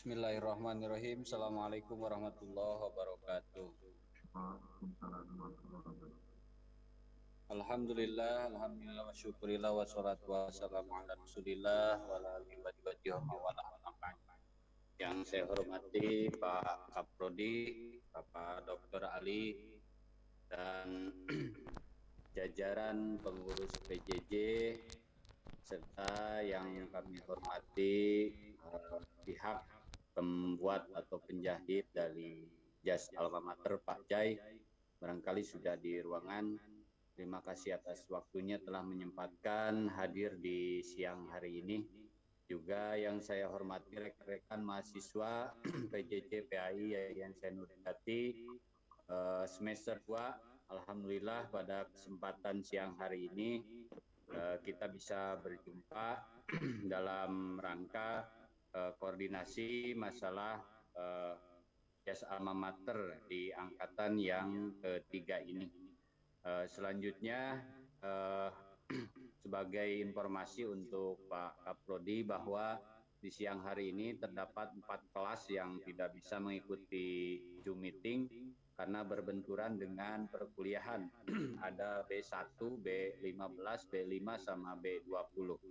Bismillahirrahmanirrahim. Assalamualaikum warahmatullahi wabarakatuh. Alhamdulillah wa syukurillah wa salatu wa salamu ala rasulillah wa ala alihi wa sahbihi wa mawalah. Yang saya hormati Pak Kaprodi, Bapak Dr. Ali, dan jajaran pengurus PJJ, serta yang kami hormati pihak pembuat atau penjahit dari jas alma mater Pak Jai, barangkali sudah di ruangan. Terima kasih atas waktunya telah menyempatkan hadir di siang hari ini. Juga yang saya hormati rekan-rekan mahasiswa PJJ PAI Yayan Senurjati semester 2. Alhamdulillah pada kesempatan siang hari ini kita bisa berjumpa dalam rangka koordinasi masalah jas alma mater di angkatan yang ketiga ini. Selanjutnya sebagai informasi untuk Pak Kaprodi bahwa di siang hari ini terdapat 4 kelas yang tidak bisa mengikuti Zoom meeting karena berbenturan dengan perkuliahan. Ada B1, B15, B5, sama B20.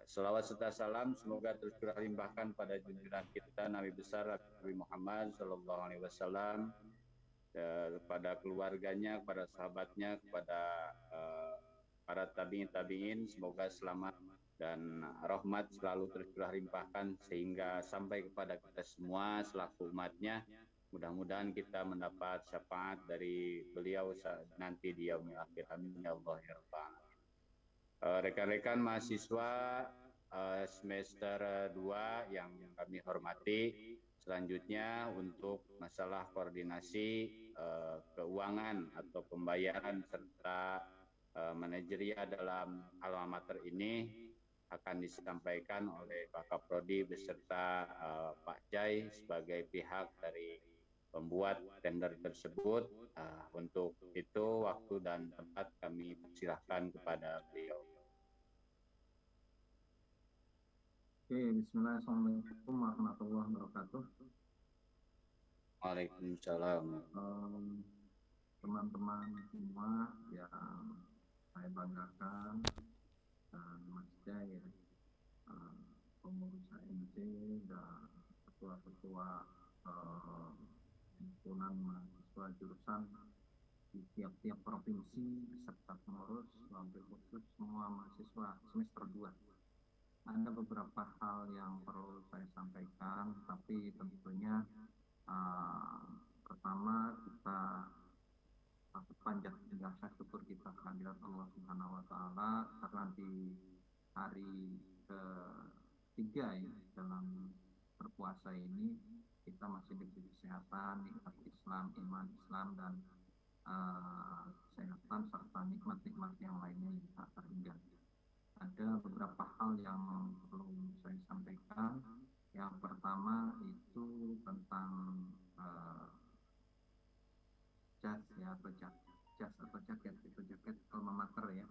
Selawat serta salam semoga terus terlimpahkan pada junjungan kita Nabi besar Nabi Muhammad SAW, kepada keluarganya, kepada sahabatnya, kepada para tabi'in, semoga selamat dan rahmat selalu terus terlimpahkan sehingga sampai kepada kita semua selaku umatnya. Mudah-mudahan kita mendapat syafaat dari beliau nanti di yaumil akhir. Amin ya Allah ya Rabbal alamin. Rekan-rekan mahasiswa semester 2 yang kami hormati, selanjutnya untuk masalah koordinasi keuangan atau pembayaran serta manajerial dalam alma mater ini akan disampaikan oleh Pak Kaprodi beserta Pak Jai sebagai pihak dari pembuat tender tersebut. Untuk itu waktu dan tempat kami persilahkan kepada beliau. Bismillahirrahmanirrahim warahmatullahi wabarakatuh. Waalaikumsalam. Teman-teman semua yang saya banggakan, Mas Jai, pengurus ANC dan ketua-ketua himpunan mahasiswa jurusan di tiap-tiap provinsi serta pengurus, wabil khusus semua mahasiswa semester 2. Ada beberapa hal yang perlu saya sampaikan, tapi tentunya pertama kita panjat rasa syukur kita kehadirat Allah Subhanahu Wa Taala karena di hari ketiga ya dalam berpuasa ini kita masih diberi kesehatan, nikmat Islam, iman Islam dan kesehatan serta nikmat-nikmat yang lainnya yang tak terhingga. Ada beberapa hal yang perlu saya sampaikan. Yang pertama itu tentang jas ya, atau jaket itu jaket alma mater ya.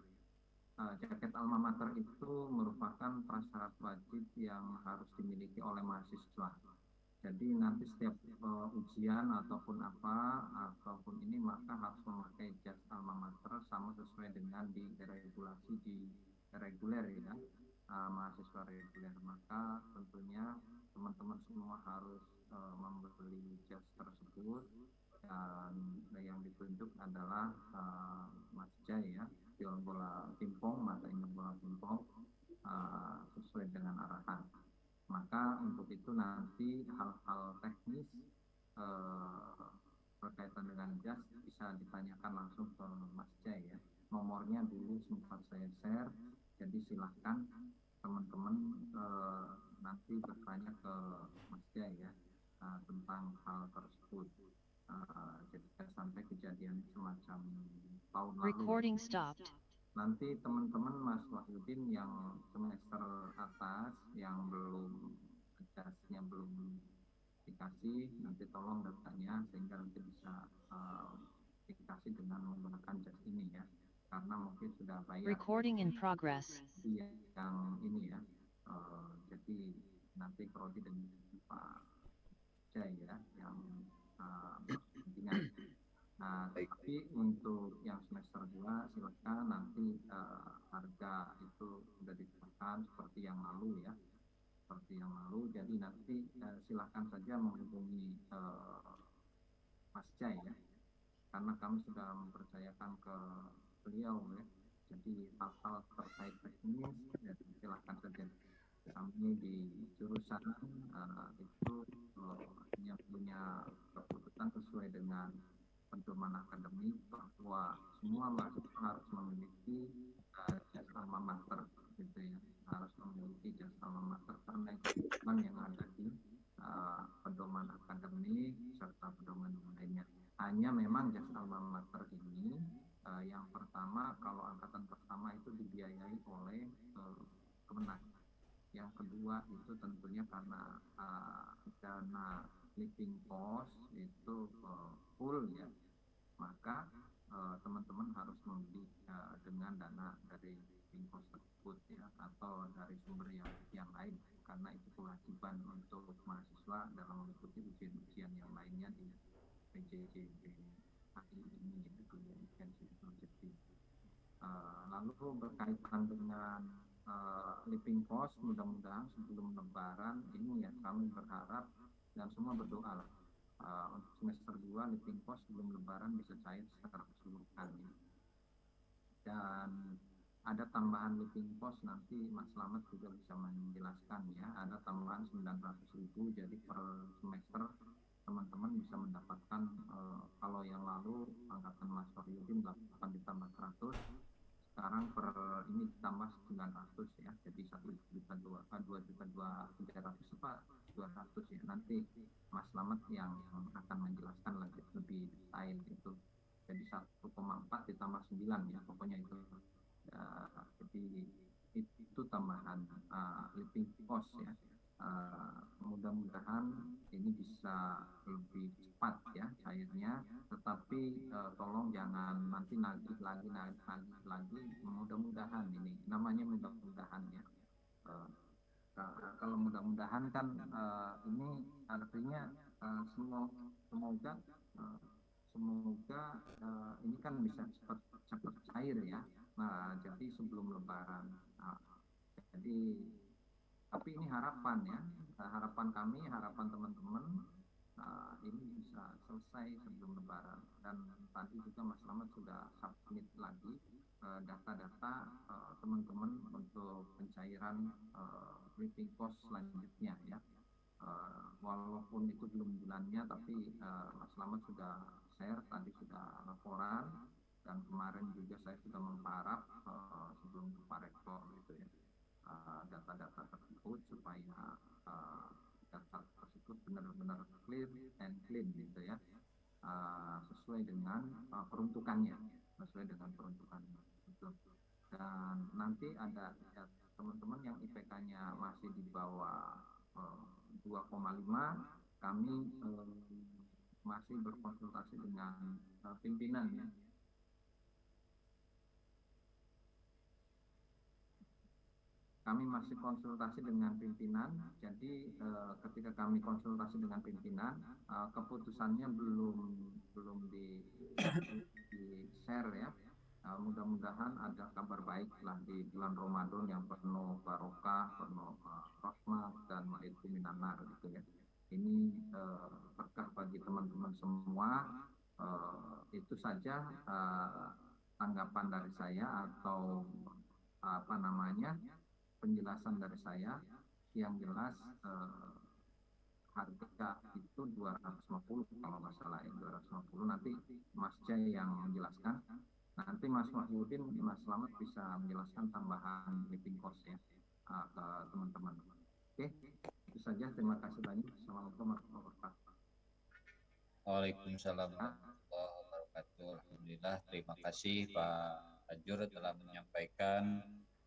Jaket alma mater itu merupakan prasyarat wajib yang harus dimiliki oleh mahasiswa. Jadi nanti setiap ujian ataupun ataupun ini maka harus memakai jas alma mater sama sesuai dengan di regulasi di reguler ya, mahasiswa reguler. Maka tentunya teman-teman semua harus membeli jas tersebut, dan yang ditunjuk adalah Mas Jai ya, film bola pingpong, mata ingat bola pingpong, sesuai dengan arahan. Maka untuk itu nanti hal-hal teknis berkaitan dengan jas bisa ditanyakan langsung ke Mas Jai ya. Nomornya dulu sempat saya share, jadi silahkan teman-teman nanti bertanya ke Mas Jai ya tentang hal tersebut. Jadi sampai kejadian semacam tahun lalu. Nanti teman-teman Mas Wahyudin yang semester atas yang belum jasnya belum dikasih, nanti tolong datanya sehingga nanti bisa dikasih dengan menggunakan jas ini ya, karena mungkin sudah bayar. Recording in progress. Yang ini ya, jadi nanti prodi dan Pak Jai ya yang berkepentingan. Nah, tapi untuk yang semester 2 silakan nanti harga itu sudah ditetapkan seperti yang lalu ya, seperti yang lalu. Jadi nanti silakan saja menghubungi Mas Jai ya, karena kami sudah mempercayakan ke beliau ya. Jadi hal-hal terkait teknis ya, silakan saja. Kami di jurusan itu yang punya keputusan sesuai dengan pedoman akademik bahwa semua mahasiswa harus memiliki jas alma mater gitu ya, harus memiliki jas alma mater karena kebutuhan yang ada di pedoman akademik serta pedoman lainnya. Hanya memang jas alma mater ini yang pertama, kalau angkatan pertama itu dibiayai oleh Kemenag. Yang kedua itu tentunya karena dana living cost itu full ya, maka teman-teman harus membeli dengan dana dari living cost tersebut ya, atau dari sumber yang lain, karena itu kewajiban untuk mahasiswa dalam mengikuti ujian-ujian yang lainnya di PJJ ini gitu ya, lalu berkaitan dengan living cost, mudah-mudahan sebelum Lebaran ini ya kami berharap dan semua berdoa lah untuk semester 2 living cost sebelum Lebaran bisa cair secara keseluruhan ya. Dan ada tambahan living cost, nanti Mas Slamet juga bisa menjelaskan ya, ada tambahan 900.000, jadi per semester teman-teman bisa mendapatkan kalau yang lalu angkatan Mas Wahyudin 8 ditambah 100, sekarang per ini ditambah 900 ya, jadi 2.300.000 ya. Nanti Mas Slamet yang akan menjelaskan lebih detail itu. Jadi 1,4 ditambah 9 ya, pokoknya itu. Jadi itu tambahan living cost ya. Mudah-mudahan ini bisa lebih cepat ya cairnya, tetapi tolong jangan nanti nagih lagi, mudah-mudahan ini namanya mudah-mudahan ya. Kalau mudah-mudahan kan ini artinya semoga ini kan bisa cepat cair ya. Nah, jadi sebelum Lebaran. Jadi tapi ini harapan ya, harapan kami, harapan teman-teman ini bisa selesai sebelum Lebaran. Dan tadi juga Mas Slamet sudah submit lagi data-data teman-teman untuk pencairan living cost selanjutnya ya. Walaupun itu belum bulannya, tapi Mas Slamet sudah share, tadi sudah laporan, dan kemarin juga saya sudah memparaf sebelum ke Pak Rektor gitu ya, data-data tersebut supaya data tersebut benar-benar clear and clean gitu ya, sesuai dengan peruntukannya, gitu. Dan nanti ada teman-teman yang IPK-nya masih di bawah 2,5, kami masih berkonsultasi dengan pimpinan ya. Kami masih konsultasi dengan pimpinan, jadi ketika kami konsultasi dengan pimpinan, keputusannya belum di share ya. Mudah-mudahan ada kabar baik lah di bulan Ramadan yang penuh barokah, penuh rahmat dan ma'idhu minanar gitu ya. Ini berkah bagi teman-teman semua. Itu saja tanggapan dari saya atau penjelasan dari saya. Yang jelas harga itu 250 kalau nggak salah ya, 250. Nanti Mas Jai yang menjelaskan. Nanti Mas Wahyudin, Mas Slamet bisa menjelaskan tambahan living cost ya ke teman-teman. Oke, itu saja. Terima kasih banyak. Assalamualaikum warahmatullahi wabarakatuh. Waalaikumsalam warahmatullahi wabarakatuh. Alhamdulillah, terima kasih Pak Ajur telah menyampaikan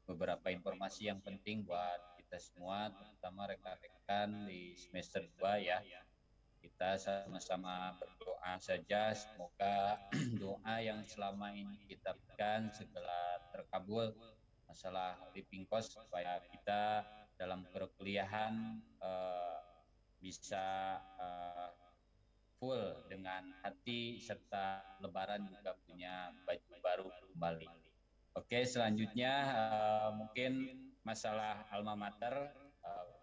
beberapa informasi yang penting buat kita semua, terutama rekan-rekan di semester 2 ya. Kita sama-sama berdoa saja, semoga doa yang selama ini kita berikan segera terkabul masalah living cost, supaya kita dalam perkuliahan bisa full dengan hati serta Lebaran juga punya baju baru kembali. Oke, selanjutnya mungkin masalah alma mater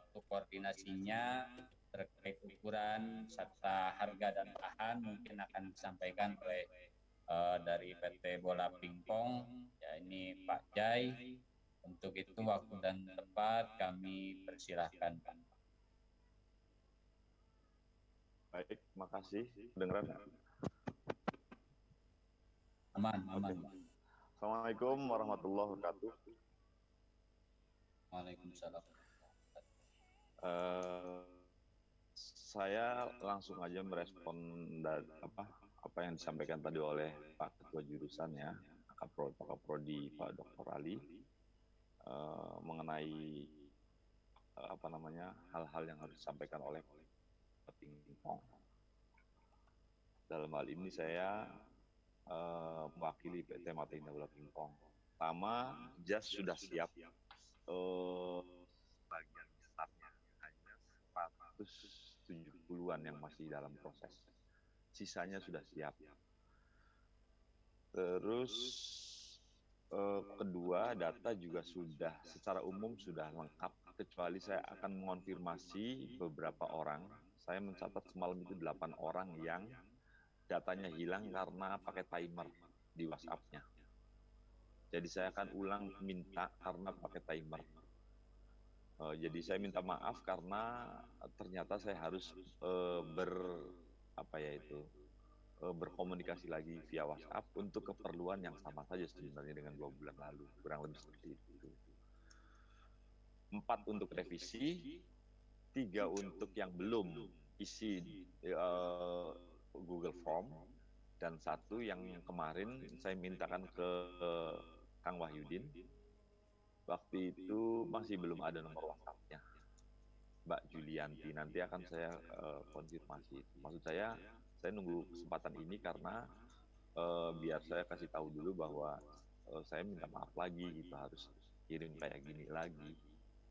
untuk koordinasinya terkait ukuran serta harga dan bahan mungkin akan disampaikan oleh dari PT Bola Pingpong, ya ini Pak Jai. Untuk itu waktu dan tempat kami persilahkan Pak. Baik, makasih. Dengar nggak? Aman. Assalamualaikum warahmatullahi wabarakatuh. Waalaikumsalam. Saya langsung aja merespon apa yang disampaikan tadi oleh Pak Ketua Jurusan ya, Pak Kaprodi Pak Dr. Ali mengenai hal-hal yang harus disampaikan oleh Pingpong. Dalam hal ini saya mewakili PT Mata Indah Bola Pingpong. Pertama, jas sudah siap. Bagian besarnya hanya 170-an yang masih dalam proses. Sisanya sudah siap. Terus kedua, data juga sudah secara umum sudah lengkap, kecuali saya akan mengonfirmasi beberapa orang. Saya mencatat semalam itu 8 orang yang datanya hilang karena pakai timer di WhatsApp-nya. Jadi saya akan ulang minta karena pakai timer. Jadi saya minta maaf karena ternyata saya harus berkomunikasi lagi via WhatsApp untuk keperluan yang sama saja sebenarnya dengan 2 bulan lalu, kurang lebih seperti itu. 4 untuk revisi, 3 untuk yang belum isi Google Form, dan 1 yang kemarin saya mintakan ke Kang Wahyudin. Waktu itu masih belum ada nomor WhatsApp-nya, Mbak Julianti. Nanti akan saya konfirmasi. Maksud saya nunggu kesempatan ini karena biar saya kasih tahu dulu bahwa saya minta maaf lagi gitu, harus kirim kayak gini lagi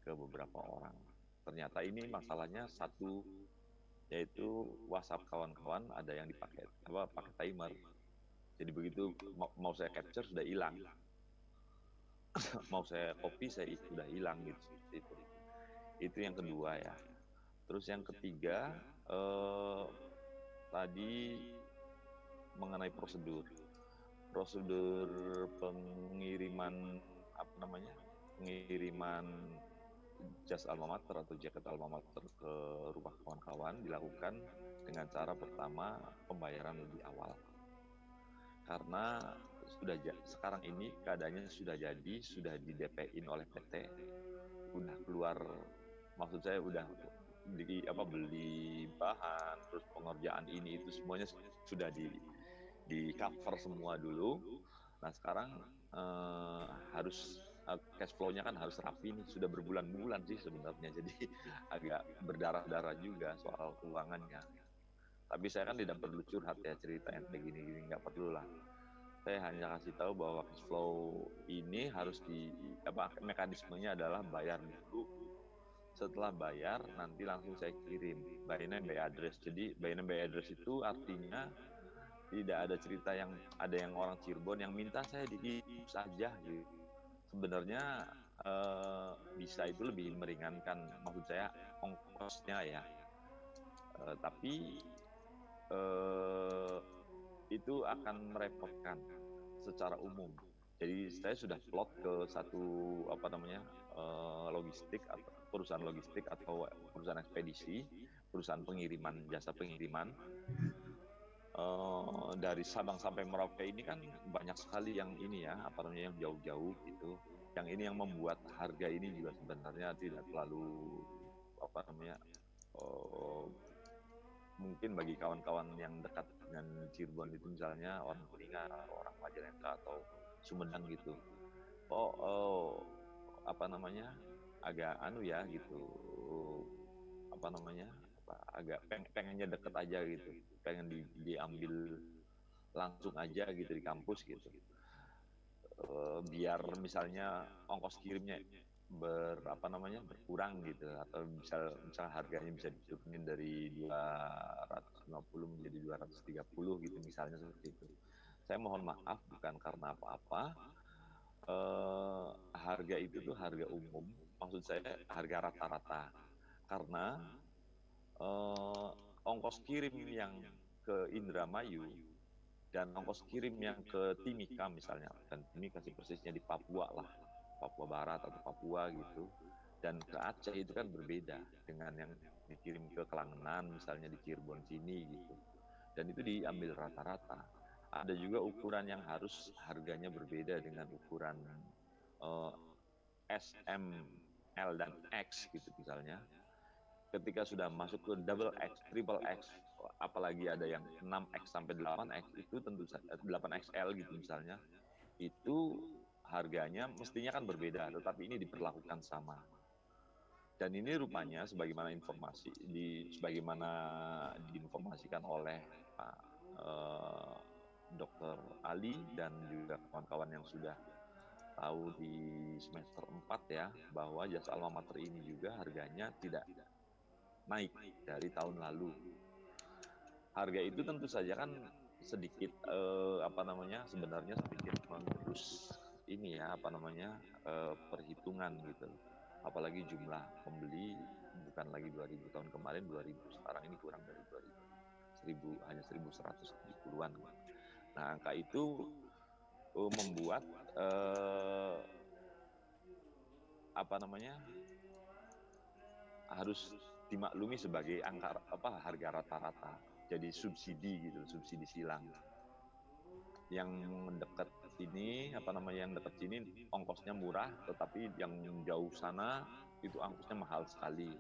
ke beberapa orang. Ternyata ini masalahnya satu, yaitu WhatsApp kawan-kawan ada yang pakai timer. Jadi begitu mau saya capture sudah hilang, mau saya copy saya sudah hilang gitu. Itu yang kedua ya. Terus yang ketiga tadi mengenai prosedur pengiriman pengiriman jas alma mater atau jaket alma mater ke rumah kawan-kawan dilakukan dengan cara pertama pembayaran lebih awal, karena sekarang ini keadaannya sudah di DP-in oleh PT, udah keluar, maksud saya udah beli bahan, terus pengerjaan ini itu semuanya sudah di cover semua dulu. Nah sekarang harus cash flow-nya kan harus rapi nih, sudah berbulan-bulan sih sebenarnya, jadi agak berdarah-darah juga soal keuangannya. Tapi saya kan tidak perlu curhat ya, cerita yang kayak gini-gini, nggak perlu lah. Saya hanya kasih tahu bahwa cash flow ini harus mekanismenya adalah bayar dulu. Setelah bayar nanti langsung saya kirim by name by address. Jadi by name by address itu artinya tidak ada cerita yang ada yang orang Cirebon yang minta saya dikirim saja gitu. Sebenarnya bisa itu lebih meringankan, maksud saya ongkosnya ya. Tapi itu akan merepotkan secara umum. Jadi saya sudah plot ke satu logistik atau perusahaan logistik atau perusahaan ekspedisi, perusahaan pengiriman, jasa pengiriman. Dari Sabang sampai Merauke ini kan banyak sekali yang ini ya, yang jauh-jauh gitu. Yang ini yang membuat harga ini juga sebenarnya tidak terlalu mungkin bagi kawan-kawan yang dekat dengan Cirebon itu, misalnya orang Kuningan atau orang Majalengka atau Sumedang gitu, agak gitu, agak pengennya deket aja gitu, pengen diambil langsung aja gitu di kampus gitu, biar misalnya ongkos kirimnya berkurang gitu, atau misal harganya bisa diturunin dari 250 menjadi 230 gitu misalnya, seperti itu. Saya mohon maaf, bukan karena apa-apa. Harga itu tuh harga umum, maksud saya harga rata-rata, karena ongkos kirim yang ke Indramayu dan ongkos kirim yang ke Timika misalnya, dan ini kasih persisnya di Papua lah, Papua Barat atau Papua gitu, dan ke Aceh itu kan berbeda dengan yang dikirim ke Kelangenan misalnya, di Cirebon sini gitu, dan itu diambil rata-rata. Ada juga ukuran yang harus harganya berbeda dengan ukuran S, M, L, dan X gitu misalnya. Ketika sudah masuk ke double X, triple X, apalagi ada yang 6X sampai 8X, itu tentu saja 8XL gitu misalnya, itu harganya mestinya kan berbeda, tetapi ini diperlakukan sama. Dan ini rupanya sebagaimana diinformasikan oleh Pak Dr. Ali dan juga kawan-kawan yang sudah tahu di semester 4 ya, bahwa jasa alma mater ini juga harganya tidak naik dari tahun lalu. Harga itu tentu saja kan sedikit sebenarnya sedikit menggerus ini ya, perhitungan gitu. Apalagi jumlah pembeli bukan lagi 2000 tahun kemarin, 2000 sekarang ini kurang dari 2000, hanya 1170-an. Nah, angka itu membuat harus dimaklumi sebagai harga rata-rata. Jadi subsidi gitu, subsidi silang. Yang dekat sini, yang dekat sini ongkosnya murah, tetapi yang jauh sana itu ongkosnya mahal sekali.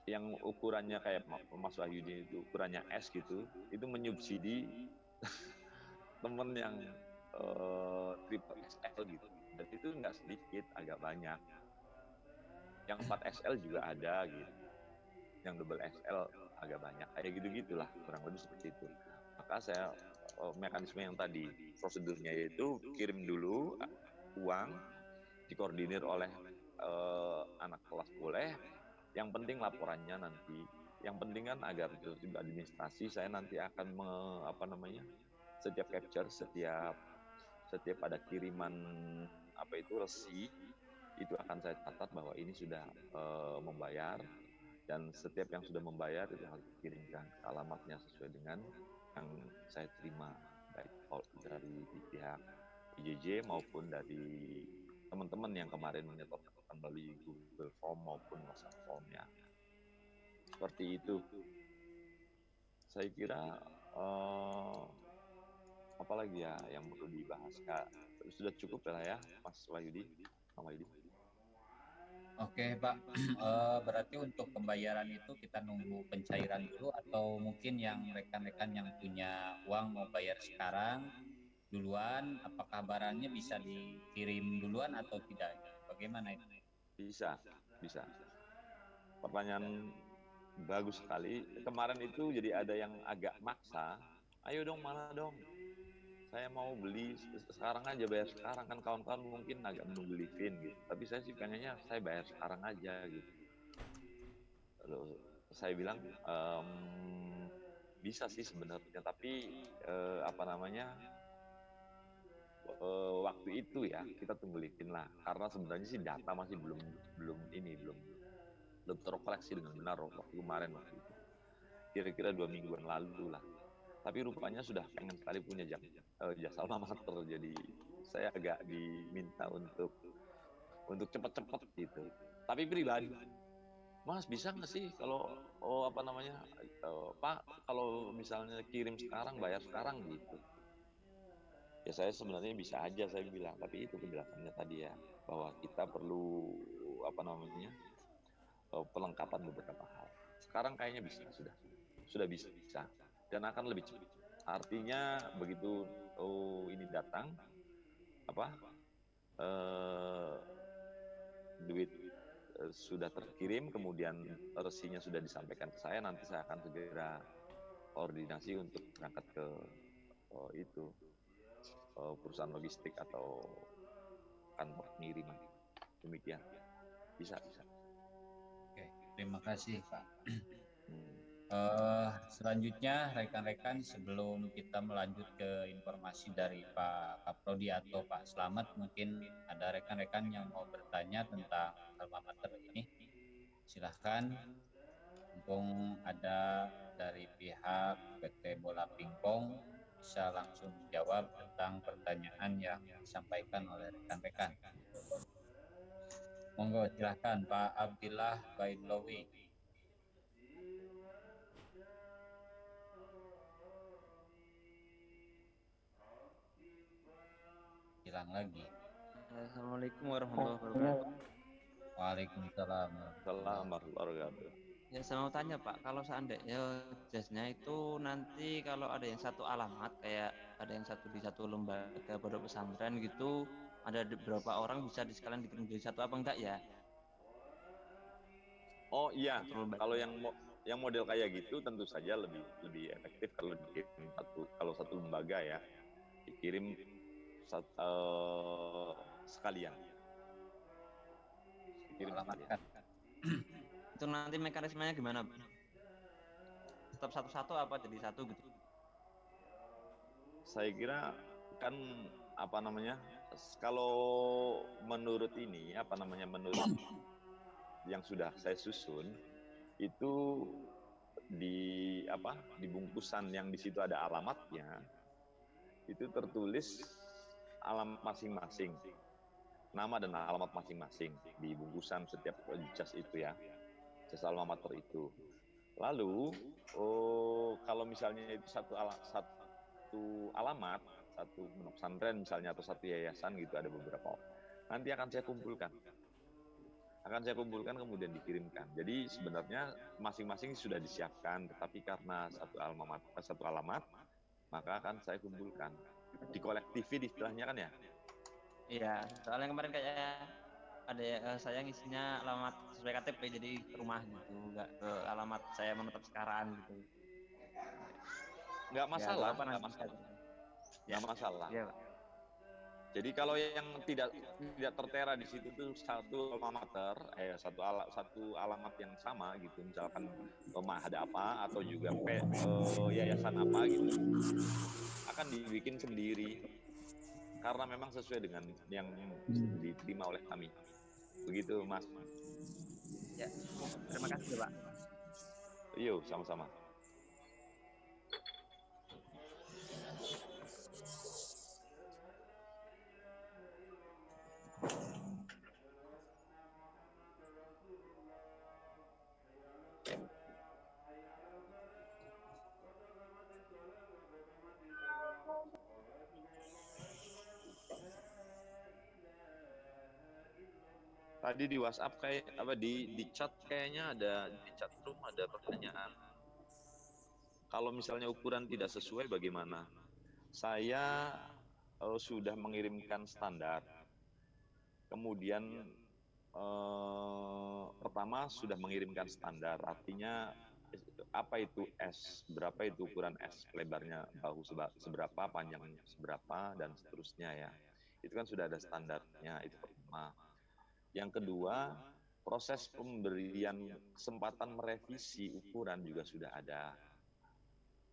Yang ukurannya kayak Mas Wahyudi itu ukurannya S gitu, itu menyubsidi temen yang triple XL gitu. Dan itu nggak sedikit, agak banyak. Yang 4XL juga ada gitu. Yang double XL agak banyak. Kayak gitu-gitulah, kurang lebih seperti itu. Maka saya mekanisme yang tadi, prosedurnya yaitu kirim dulu uang, dikoordinir oleh anak kelas boleh. Yang penting laporannya nanti. Yang penting kan agar tertib administrasi, saya nanti akan setiap capture, setiap ada kiriman resi, itu akan saya catat bahwa ini sudah membayar, dan setiap yang sudah membayar itu harus dikirimkan ke alamatnya sesuai dengan yang saya terima, baik dari pihak PJJ maupun dari teman-teman yang kemarin menyetorkan melalui Google Form maupun WhatsApp Form-nya. Seperti itu. Saya kira apalagi ya yang perlu dibahas? Sudah cukup ya, Mas Wahyudi. Oke, Pak. Berarti untuk pembayaran itu kita nunggu pencairan dulu, atau mungkin yang rekan-rekan yang punya uang mau bayar sekarang duluan, apakah barangnya bisa dikirim duluan atau tidak? Bagaimana itu? Bisa. Pertanyaan bagus sekali. Kemarin itu jadi ada yang agak maksa. Ayo dong, mana dong? Saya mau beli sekarang aja, bayar sekarang. Kan kawan-kawan mungkin agak menunggu Livin gitu. Tapi saya sih pengennya saya bayar sekarang aja gitu. Lalu saya bilang bisa sih sebenarnya, tapi waktu itu ya kita tunggu Livin lah. Karena sebenarnya sih data masih belum terkoleksi dengan benar waktu kemarin itu. Kira-kira 2 mingguan lalu lah. Tapi rupanya sudah pengen sekali punya jasa alma mater, jadi saya agak diminta untuk cepat-cepat gitu. Tapi pribadi, Mas bisa nggak sih kalau Pak, kalau misalnya kirim sekarang bayar sekarang gitu? Ya saya sebenarnya bisa aja, saya bilang, tapi itu penjelasannya tadi ya, bahwa kita perlu pelengkapan beberapa hal. Sekarang kayaknya sudah bisa. Dan akan lebih cepat. Artinya begitu ini datang, duit sudah terkirim, kemudian resinya sudah disampaikan ke saya, nanti saya akan segera koordinasi untuk berangkat ke perusahaan logistik atau kantor pengiriman. Demikian. Bisa. Oke, terima kasih Pak. Hmm. Selanjutnya rekan-rekan, sebelum kita melanjut ke informasi dari Pak Kaprodi atau Pak Slamet, mungkin ada rekan-rekan yang mau bertanya tentang alma mater ini. Silahkan, mumpung ada dari pihak PT Bola Pingpong bisa langsung menjawab tentang pertanyaan yang disampaikan oleh rekan-rekan. Monggo silahkan Pak Abdillah Baidlawi. Hilang lagi. Assalamualaikum warahmatullahi wabarakatuh. Waalaikumsalam. Assalamualaikum warahmatullahi wabarakatuh. Ya, saya mau tanya Pak, kalau seandainya jasnya itu nanti kalau ada yang satu alamat, kayak ada yang satu di satu lembaga pondok pesantren gitu, ada beberapa orang bisa sekalian dikirim jadi satu apa enggak ya? Oh iya, Satu lembaga. kalau yang model kayak gitu tentu saja lebih efektif kalau dikirim kalau satu lembaga ya, dikirim sekalian. Dikirim sekalian. Alamatkan. Itu nanti mekanismenya gimana, Pak? Tetap satu-satu apa jadi satu gitu? Saya kira kan kalau menurut menurut yang sudah saya susun itu di bungkusan yang di situ ada alamatnya itu tertulis alamat masing-masing, nama dan alamat masing-masing di bungkusan setiap jas itu ya, jas alma mater itu. Lalu kalau misalnya itu satu alamat, satu pondok pesantren misalnya atau satu yayasan gitu, ada beberapa, nanti akan saya kumpulkan kemudian dikirimkan. Jadi sebenarnya masing-masing sudah disiapkan, tetapi karena satu alamat, maka akan saya kumpulkan, dikolektifin istilahnya kan ya. Iya, soalnya kemarin kayak ada saya ngisinya alamat sesuai KTP jadi ke rumah gitu, nggak ke alamat saya menetap sekarang gitu. Nggak masalah, Ya, nggak masalah. Nggak masalah. Iya, Pak. Jadi kalau yang tidak tertera di situ tuh satu alma mater, satu alamat yang sama gitu, misalkan rumah ada apa atau juga yayasan apa gitu, akan dibikin sendiri karena memang sesuai dengan yang diterima oleh kami. Begitu, Mas. Ya, terima kasih Pak. Yuk, sama-sama. Tadi di WhatsApp di chat kayaknya di chat room ada pertanyaan. Kalau misalnya ukuran tidak sesuai bagaimana? Saya sudah mengirimkan standar. Kemudian pertama sudah mengirimkan standar, artinya apa itu S, berapa itu ukuran S, lebarnya bahu seberapa, panjangnya seberapa, dan seterusnya ya. Itu kan sudah ada standarnya, itu pertama. Yang kedua, proses pemberian kesempatan merevisi ukuran juga sudah ada.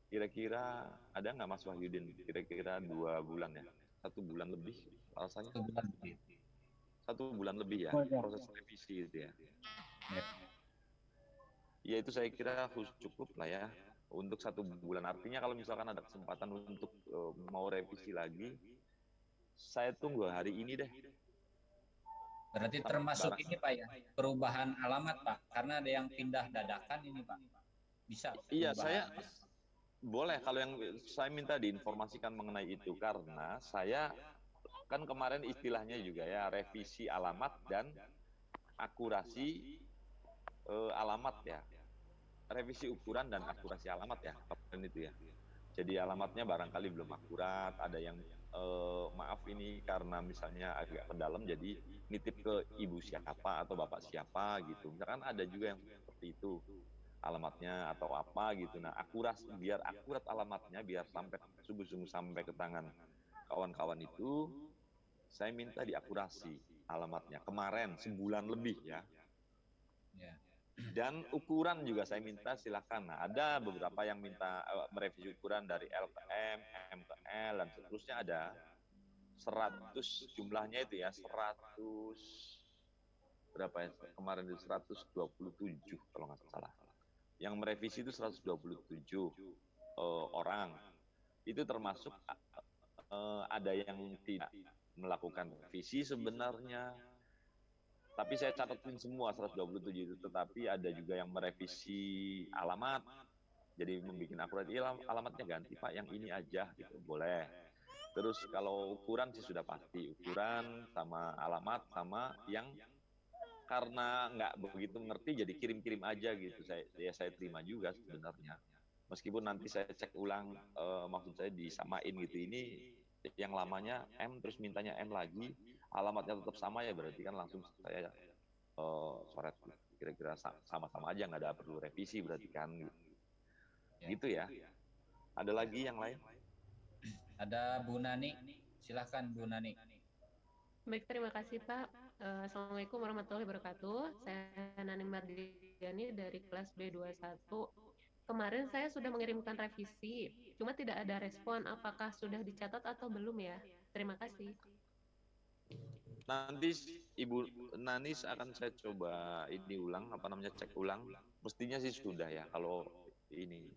Kira-kira ada nggak Mas Wahyudin? Kira-kira 2 bulan ya? 1 bulan lebih rasanya? 1 bulan lebih. 1 bulan lebih ya, proses revisi itu ya. Ya itu saya kira cukup lah ya untuk 1 bulan. Artinya kalau misalkan ada kesempatan untuk mau revisi lagi, saya tunggu hari ini deh. Berarti termasuk ini Pak ya, perubahan alamat Pak, karena ada yang pindah dadakan ini Pak. Bisa? Iya, saya boleh kalau yang saya minta diinformasikan mengenai itu, karena saya kan kemarin istilahnya juga ya, revisi alamat dan akurasi alamat ya. Revisi ukuran dan akurasi alamat ya, kemarin itu ya. Jadi alamatnya barangkali belum akurat, ada yang maaf ini karena misalnya agak ke dalam jadi nitip ke ibu siapa atau bapak siapa gitu. Misalkan ada juga yang seperti itu alamatnya atau apa gitu. Nah, biar akurat alamatnya, biar sampai sungguh-sungguh sampai ke tangan kawan-kawan itu, saya minta diakurasi alamatnya. Kemarin sebulan lebih ya. Ya. Dan ukuran juga saya minta silakan. Nah, ada beberapa yang minta merevisi ukuran dari L ke M ke L dan seterusnya ada. 100 jumlahnya itu ya, 100 berapa ya? Kemarin itu 127 kalau nggak salah. Yang merevisi itu 127 orang. Itu termasuk ada yang tidak melakukan revisi sebenarnya. Tapi saya catatin semua 127 itu, tetapi ada juga yang merevisi alamat. Jadi membuat akurat, alamatnya ganti Pak, yang ini aja gitu, boleh. Terus kalau ukuran sih sudah pasti, ukuran sama alamat sama yang karena nggak begitu ngerti jadi kirim-kirim aja gitu. Saya terima juga sebenarnya. Meskipun nanti saya cek ulang, maksud saya disamain gitu, ini yang lamanya M terus mintanya M lagi, alamatnya tetap sama ya berarti kan langsung saya coret kira-kira sama-sama aja, nggak ada perlu revisi berarti kan gitu ya. Ada lagi yang lain? Ada Bu Nani, silahkan Bu Nani. Baik, terima kasih Pak. Assalamualaikum warahmatullahi wabarakatuh. Saya Nani Mardiani dari kelas B21. Kemarin saya sudah mengirimkan revisi, cuma tidak ada respon. Apakah sudah dicatat atau belum ya? Terima kasih. Nanti Ibu Nanis akan saya coba ini ulang, cek ulang. Mestinya sih sudah ya. Kalau ini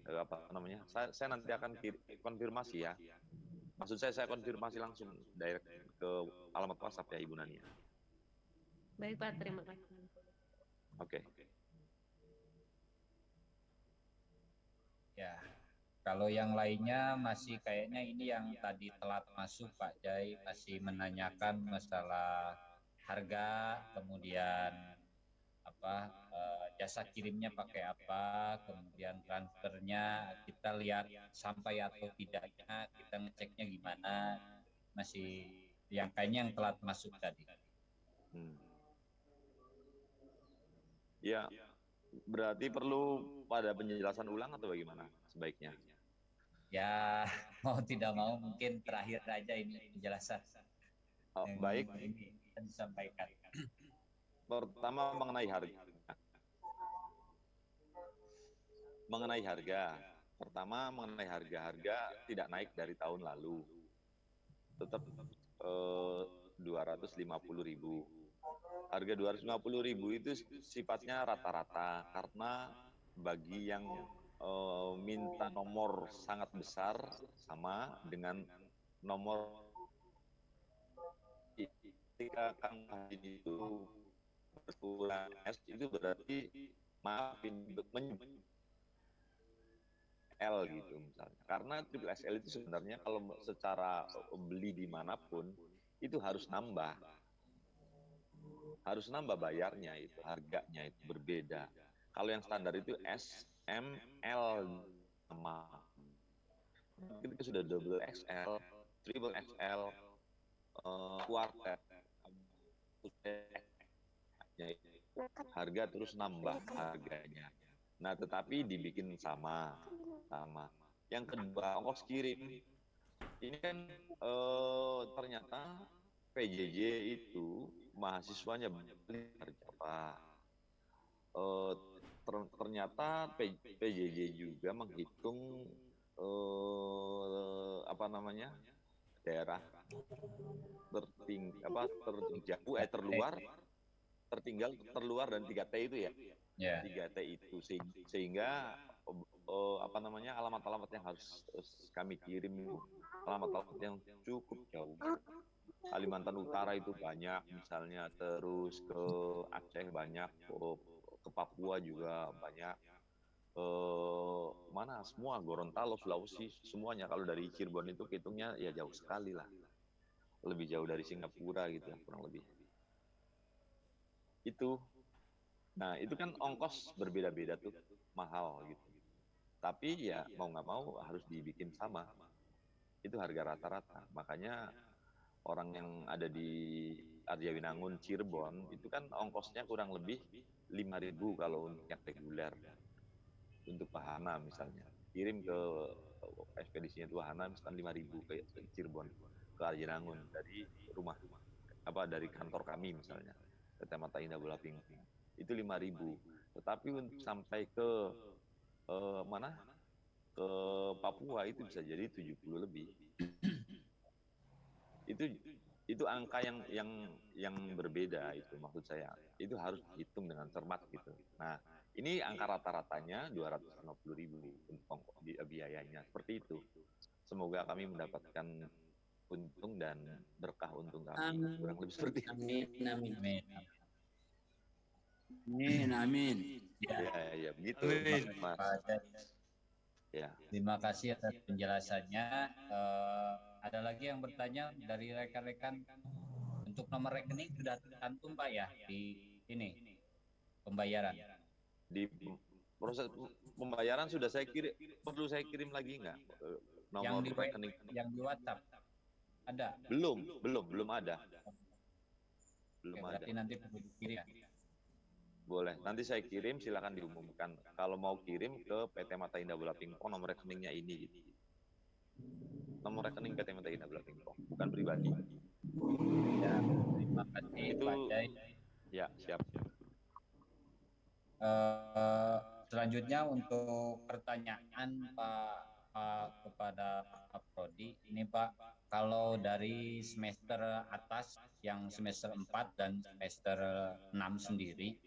saya nanti akan konfirmasi ya. Maksud saya konfirmasi langsung direct ke alamat WhatsApp ya Ibu Nani. Baik Pak, terima kasih. Oke. Ya, kalau yang lainnya masih kayaknya ini yang tadi telat masuk Pak Jai, masih menanyakan masalah harga, kemudian jasa kirimnya pakai apa, kemudian transfernya kita lihat sampai atau tidaknya, kita ngeceknya gimana, masih yang kayaknya yang telat masuk tadi. Ya, berarti perlu pada penjelasan ulang atau bagaimana sebaiknya? Ya, mau tidak mau mungkin terakhir aja ini penjelasan. Baik. Ini disampaikan. Pertama mengenai harga. Pertama mengenai harga tidak naik dari tahun lalu. Tetap 250.000. Harga 250.000 itu sifatnya rata-rata karena bagi yang minta nomor sangat besar sama dengan nomor ketika Kang Haji itu berkurang S itu berarti menyebut L gitu misalnya. Karena triple XL itu sebenarnya kalau secara beli dimanapun itu harus nambah bayarnya, itu harganya itu berbeda. Kalau yang standar itu S, M, L sama. Ketika sudah double XL, triple XL, quartet, harga terus nambah harganya. Nah, tetapi dibikin sama. Yang kedua, ongkos kirim. Ini kan ternyata PJJ itu mahasiswanya berapa? Ternyata PJJ juga menghitung daerah terluar dan 3T itu ya. Yeah. 3T itu sehingga alamat-alamat yang harus kami kirim alamat-alamat yang cukup jauh. Kalimantan Utara itu banyak misalnya, terus ke Aceh banyak, ke Papua juga banyak, semua Gorontalo, Sulawesi, semuanya. Kalau dari Cirebon itu hitungnya ya jauh sekali lah, lebih jauh dari Singapura gitu ya, kurang lebih itu. Nah itu kan ongkos berbeda-beda tuh, mahal gitu, tapi ya mau nggak mau harus dibikin sama, itu harga rata-rata. Makanya orang yang ada di Arjawinangun, Cirebon itu kan ongkosnya kurang lebih 5.000 kalau untuk yang reguler. Untuk Wahana misalnya, kirim ke ekspedisinya itu Wahana misalkan 5.000 ke Cirebon, ke Arjawinangun dari rumah. dari kantor kami misalnya, PT Mata Indah Bola Pingpong itu 5.000. Tetapi untuk sampai ke mana? Ke Papua itu bisa jadi 70 lebih. Itu angka yang berbeda, itu maksud saya. Itu harus dihitung dengan cermat gitu. Nah, ini angka rata-ratanya 250.000 untuk biayanya, seperti itu. Semoga kami mendapatkan untung dan berkah untung kami, kurang lebih seperti itu. Amin. Ya, begitu. Mas. Ya. Terima kasih atas penjelasannya. Ada lagi yang bertanya dari rekan-rekan? Untuk nomor rekening sudah tercantum Pak ya di ini pembayaran. Di proses pembayaran sudah saya kirim. Perlu saya kirim lagi nggak nomor rekening? Yang di WhatsApp ada? Belum ada. Belum ada. Berarti nanti perlu dikirim. Boleh, nanti saya kirim, silakan diumumkan. Kalau mau kirim ke PT Mata Indah Bola Pingpong, nomor rekeningnya ini gitu. Nomor rekening PT Mata Indah Bola Pingpong, bukan pribadi. Ya, terima kasih itu, Pak Jai. Ya, siap. Selanjutnya untuk pertanyaan Pak kepada Pak Prodi, ini Pak, kalau dari semester atas yang semester 4 dan semester 6 sendiri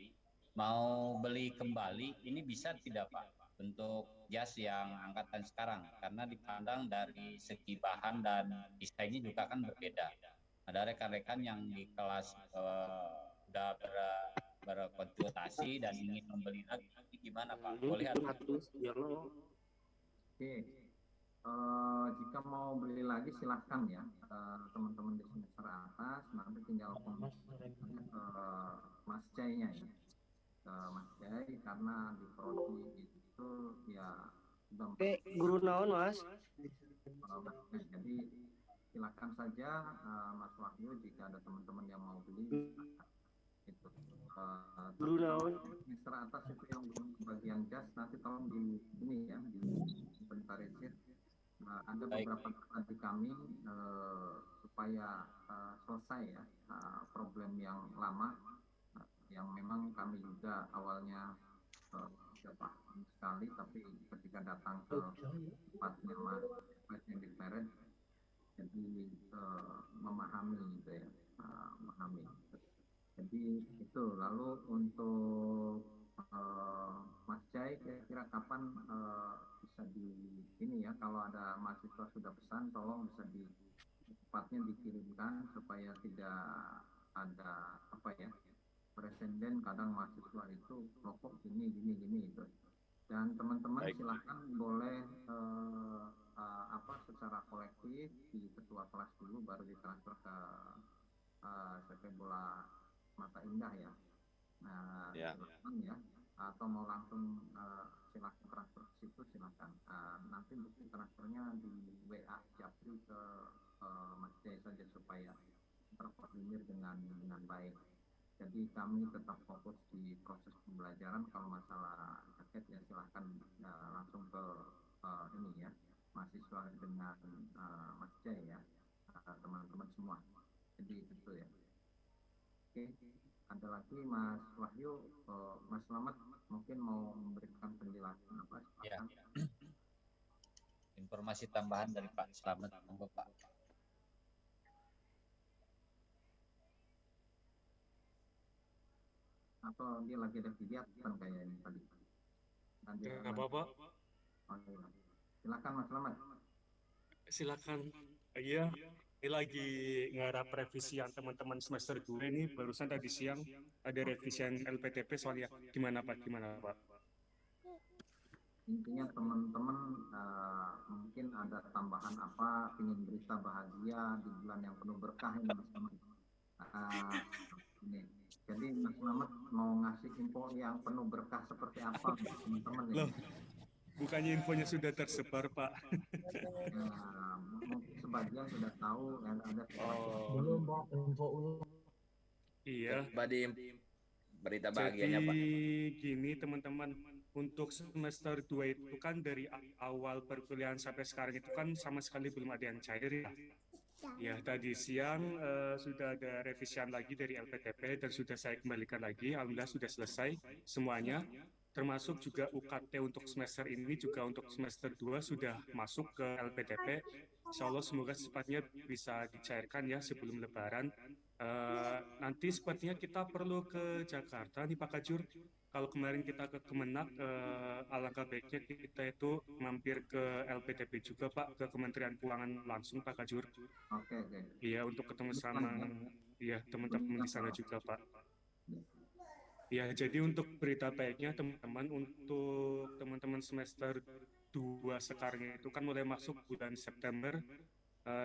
mau beli kembali, ini bisa tidak Pak untuk jas yang angkatan sekarang, karena dipandang dari segi bahan dan desainnya juga kan berbeda. Ada rekan-rekan yang di kelas sudah berkonsultasi dan ingin membeli lagi, gimana Pak? Boleh atau? Oke, jika mau beli lagi silahkan ya, teman-teman di semester atas, nanti tinggal Mas Jai-nya ya, Mas Jai, karena di prodi itu ya sudah guru naon Mas? Jadi silakan saja Mas Wahyu, jika ada teman-teman yang mau beli itu. Guru naon? Semester atas itu yang belum bagian jas, nanti tolong di ini ya, diinventarisir. Ada beberapa tempat di kami supaya selesai ya problem yang lama, yang memang kami juga awalnya tidak paham sekali, tapi ketika datang ke tempatnya Mas yang di Peret, jadi memahami gitu ya, memahami. Jadi itu. Lalu untuk Mas Jai, kira-kira kapan bisa di ini ya, kalau ada mahasiswa sudah pesan, tolong bisa tepatnya dikirimkan supaya tidak ada apa ya, presiden kadang mahasiswa itu rokok gini gitu. Dan teman-teman silahkan boleh secara kolektif di ketua kelas dulu, baru ditransfer ke sepak bola Mata Indah ya. Nah, silakan ya, atau mau langsung silakan transfer ke situ, silakan. Nanti bukti transfernya di WA Japri ke Mas Jai saja supaya terkoordinir dengan baik. Jadi kami tetap fokus di proses pembelajaran. Kalau masalah jaket ya silahkan langsung ke ini ya, mahasiswa dengan Mas Jai ya, teman-teman semua. Jadi itu ya. Oke, ada lagi Mas Wahyu, Mas Slamet mungkin mau memberikan penjelasan apa? Ya. Informasi tambahan dari Pak Slamet, monggo Pak. Atau dia lagi ada kegiatan kayak ini tadi? Nggak apa-apa. Silakan Mas Slamet. Silakan. Iya. Ini lagi ngarap revisian teman-teman semester 2 ini, barusan tadi siang ada revisian LPTP soalnya. Gimana Pak? Intinya teman-teman mungkin ada tambahan apa, ingin berita bahagia di bulan yang penuh berkah ini Mas Slamet. Ini. Jadi Mas Slamet mau ngasih info yang penuh berkah seperti apa teman-teman ya? Bukannya infonya sudah tersebar Pak? Mungkin sebagian sudah tahu dan ada belum Pak, info ulung. Iya. Berita bahagianya Pak. Jadi gini teman-teman, untuk semester 2 itu kan dari awal perkuliahan sampai sekarang itu kan sama sekali belum ada yang cair ya. Ya, tadi siang sudah ada revisian lagi dari LPTP dan sudah saya kembalikan lagi. Alhamdulillah sudah selesai semuanya. Termasuk juga UKT untuk semester ini juga untuk semester 2 sudah masuk ke LPTP. Insya Allah semoga secepatnya bisa dicairkan ya sebelum Lebaran. Nanti sepertinya kita perlu ke Jakarta nih Pak Kajur. Kalau kemarin kita ke Kemenak, alangkah baiknya kita itu mampir ke LPTP juga Pak, ke Kementerian Keuangan langsung Pak Kajur. Oke, oke. Iya, untuk ketemu sama ya teman-teman di sana juga Pak. Ya, jadi untuk berita baiknya teman-teman, untuk teman-teman semester 2 sekarang itu kan mulai masuk bulan September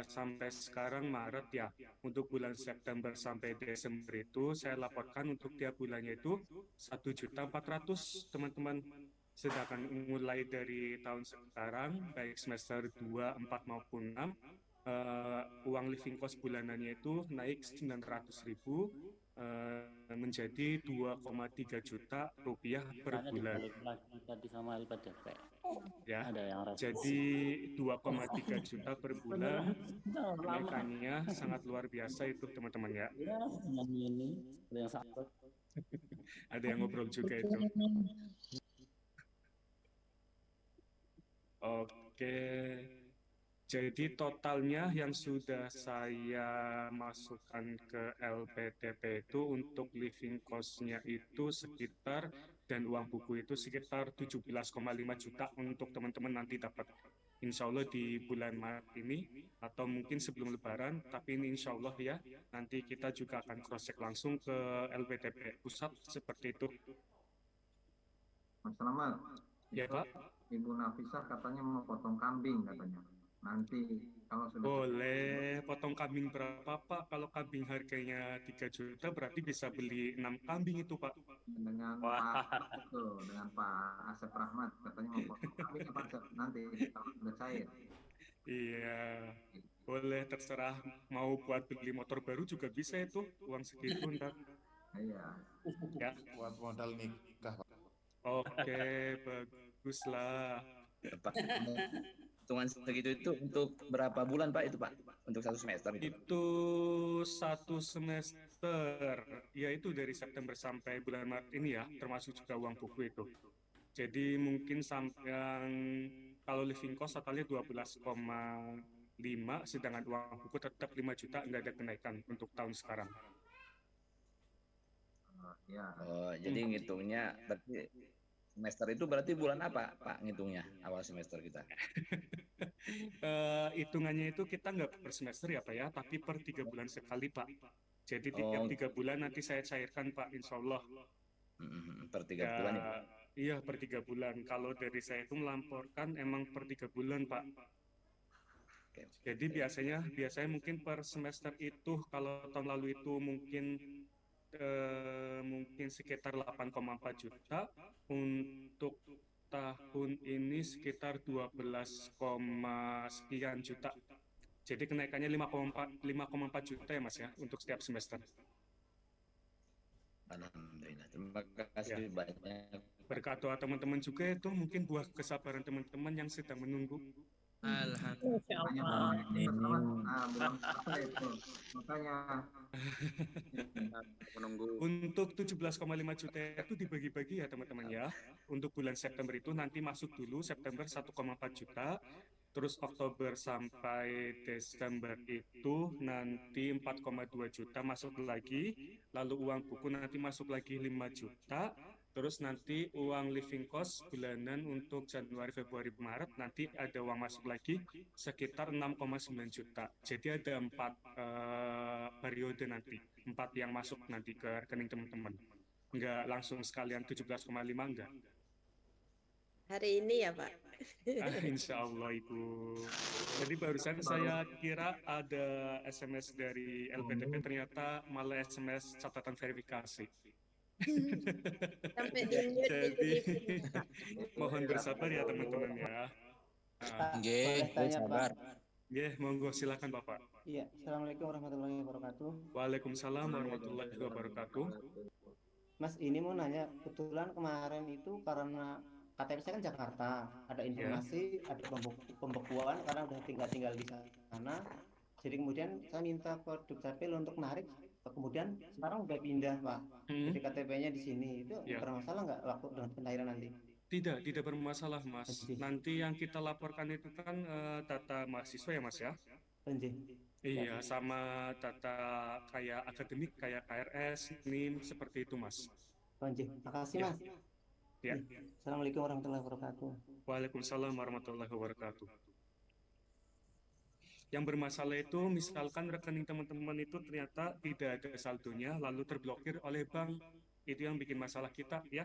sampai sekarang Maret ya. Untuk bulan September sampai Desember itu saya laporkan untuk tiap bulannya itu 1.400.000 teman-teman. Sedangkan mulai dari tahun sekarang baik semester 2, 4 maupun 6 uang living cost bulanannya itu naik 900.000 menjadi 2,3 juta rupiah per bulan. Lagi tadi sama LPDP. Ya, Ada yang jadi 2,3 juta per bulan, kenaikannya sangat luar biasa itu teman-teman ya. Ya, yang ini yang sakit. Ada yang ngobrol juga itu. Oke. Jadi totalnya yang sudah saya masukkan ke LPTP itu untuk living cost-nya itu sekitar dan uang buku itu sekitar 17,5 juta untuk teman-teman nanti dapat insya Allah di bulan Maret ini atau mungkin sebelum Lebaran, tapi ini insya Allah ya nanti kita juga akan cross check langsung ke LPTP pusat seperti itu. Mas Selamat. Ya Pak. Ibu Nafisah katanya mau potong kambing katanya. Nanti kalau sudah boleh potong kambing berapa Pak? Kalau kambing harganya 3 juta berarti bisa beli 6 kambing itu Pak. Dengan Pak itu, dengan Pak Asep Rahmat katanya mau potong kambing apa nanti kalau sudah cair. Iya, boleh terserah mau buat beli motor baru juga bisa itu uang segitu ntar. Iya. Ya. Buat modal nikah Pak. Oke, baguslah. Pak. Hitungan segitu itu untuk berapa bulan Pak itu Pak? Untuk satu semester itu? Itu satu semester, yaitu dari September sampai bulan Maret ini ya, termasuk juga uang buku itu. Jadi mungkin sampai yang kalau living cost totalnya 12,5, sedangkan uang buku tetap 5 juta, nggak ada kenaikan untuk tahun sekarang. Ya. Oh, jadi ngitungnya berarti semester itu berarti bulan apa Pak ngitungnya awal semester kita? Hitungannya itu kita nggak per semester ya Pak ya, tapi per 3 bulan sekali Pak. Jadi tiap 3 bulan nanti saya cairkan Pak, insya Allah. Per 3 bulan ya Pak? Iya, per 3 bulan. Kalau dari saya itu melamporkan emang per 3 bulan Pak. Jadi biasanya mungkin per semester itu kalau tahun lalu itu mungkin sekitar 8,4 juta, untuk tahun ini sekitar 12, sekian juta. Jadi kenaikannya 5,4 juta ya Mas ya untuk setiap semester. Alhamdulillah, terima kasih banyak. Berkat doa teman-teman juga itu mungkin buah kesabaran teman-teman yang sedang menunggu. Alhamdulillah. Belum selesai itu. Makanya menunggu. Untuk 17,5 juta itu dibagi-bagi ya teman-teman ya. Untuk bulan September itu nanti masuk dulu September 1,4 juta. Terus Oktober sampai Desember itu nanti 4,2 juta masuk lagi. Lalu uang buku nanti masuk lagi 5 juta. Terus nanti uang living cost bulanan untuk Januari, Februari, Maret nanti ada uang masuk lagi sekitar 6,9 juta. Jadi ada 4 periode nanti, 4 yang masuk nanti ke rekening teman-teman. Enggak langsung sekalian 17,5 enggak. Hari ini ya Pak? Insya Allah Ibu. Jadi barusan saya kira ada SMS dari LPTP, ternyata malah SMS catatan verifikasi. Sampai di mute. Jadi mohon bersabar ya teman-teman ya. Sabar. Monggo silakan Bapak. Iya, Assalamualaikum warahmatullahi wabarakatuh. Waalaikumsalam warahmatullahi wabarakatuh. Mas, ini mau nanya, kebetulan kemarin itu karena KTP saya kan Jakarta, ada informasi ada pembekuan karena udah tinggal di sana. Jadi kemudian saya minta ke Dukcapil untuk narik, kemudian sekarang udah pindah Pak. Jadi KTP-nya di sini, itu Ya. bermasalah nggak waktu dengan pencairan nanti? Tidak bermasalah Mas. Nanti yang kita laporkan itu kan data mahasiswa ya Mas ya. Iya, sama data kayak akademik, kayak KRS, NIM, seperti itu Mas. Makasih Ya. Mas. Ya. Assalamualaikum warahmatullahi wabarakatuh. Waalaikumsalam warahmatullahi wabarakatuh. Yang bermasalah itu misalkan rekening teman-teman itu ternyata tidak ada saldonya lalu terblokir oleh bank. Itu yang bikin masalah kita ya.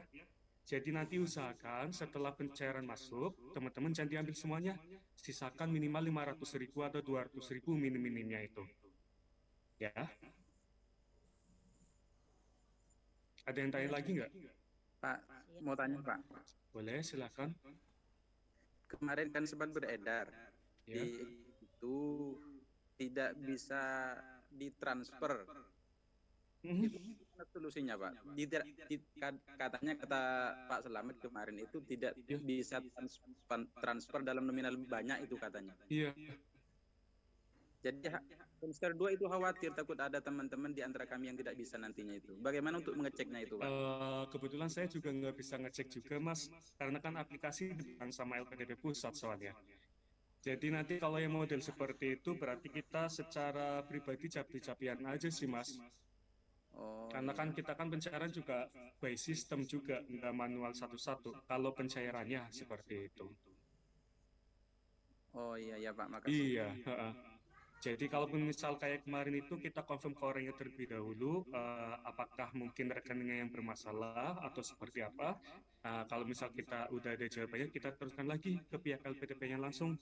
Jadi nanti usahakan setelah pencairan masuk, teman-teman jangan diambil semuanya. Sisakan minimal 500.000 atau 200.000 minim-minimnya itu. Ya. Ada yang tanya lagi nggak? Pak, mau tanya Pak. Boleh, silakan. Kemarin kan sempat beredar Ya. itu tidak bisa ditransfer. Itu solusinya Pak. Katanya kata Pak Selamet kemarin itu tidak bisa transfer dalam nominal banyak itu katanya. Iya. Jadi semester 2 itu khawatir takut ada teman-teman di antara kami yang tidak bisa nantinya itu. Bagaimana untuk mengeceknya itu Pak? Kebetulan saya juga nggak bisa ngecek juga Mas, karena kan aplikasi bukan sama LPDP pusat soalnya. Jadi nanti kalau yang model seperti itu berarti kita secara pribadi capti-capian aja sih Mas. Karena kan kita kan pencairan juga by system juga, nggak manual satu-satu. Kalau pencairannya seperti itu. Oh iya Pak, makasih. Iya. Jadi kalaupun misal kayak kemarin itu kita confirm ke orangnya terlebih dahulu, apakah mungkin rekeningnya yang bermasalah atau seperti apa. Kalau misal kita udah ada jawabannya, kita teruskan lagi ke pihak LPDP-nya langsung.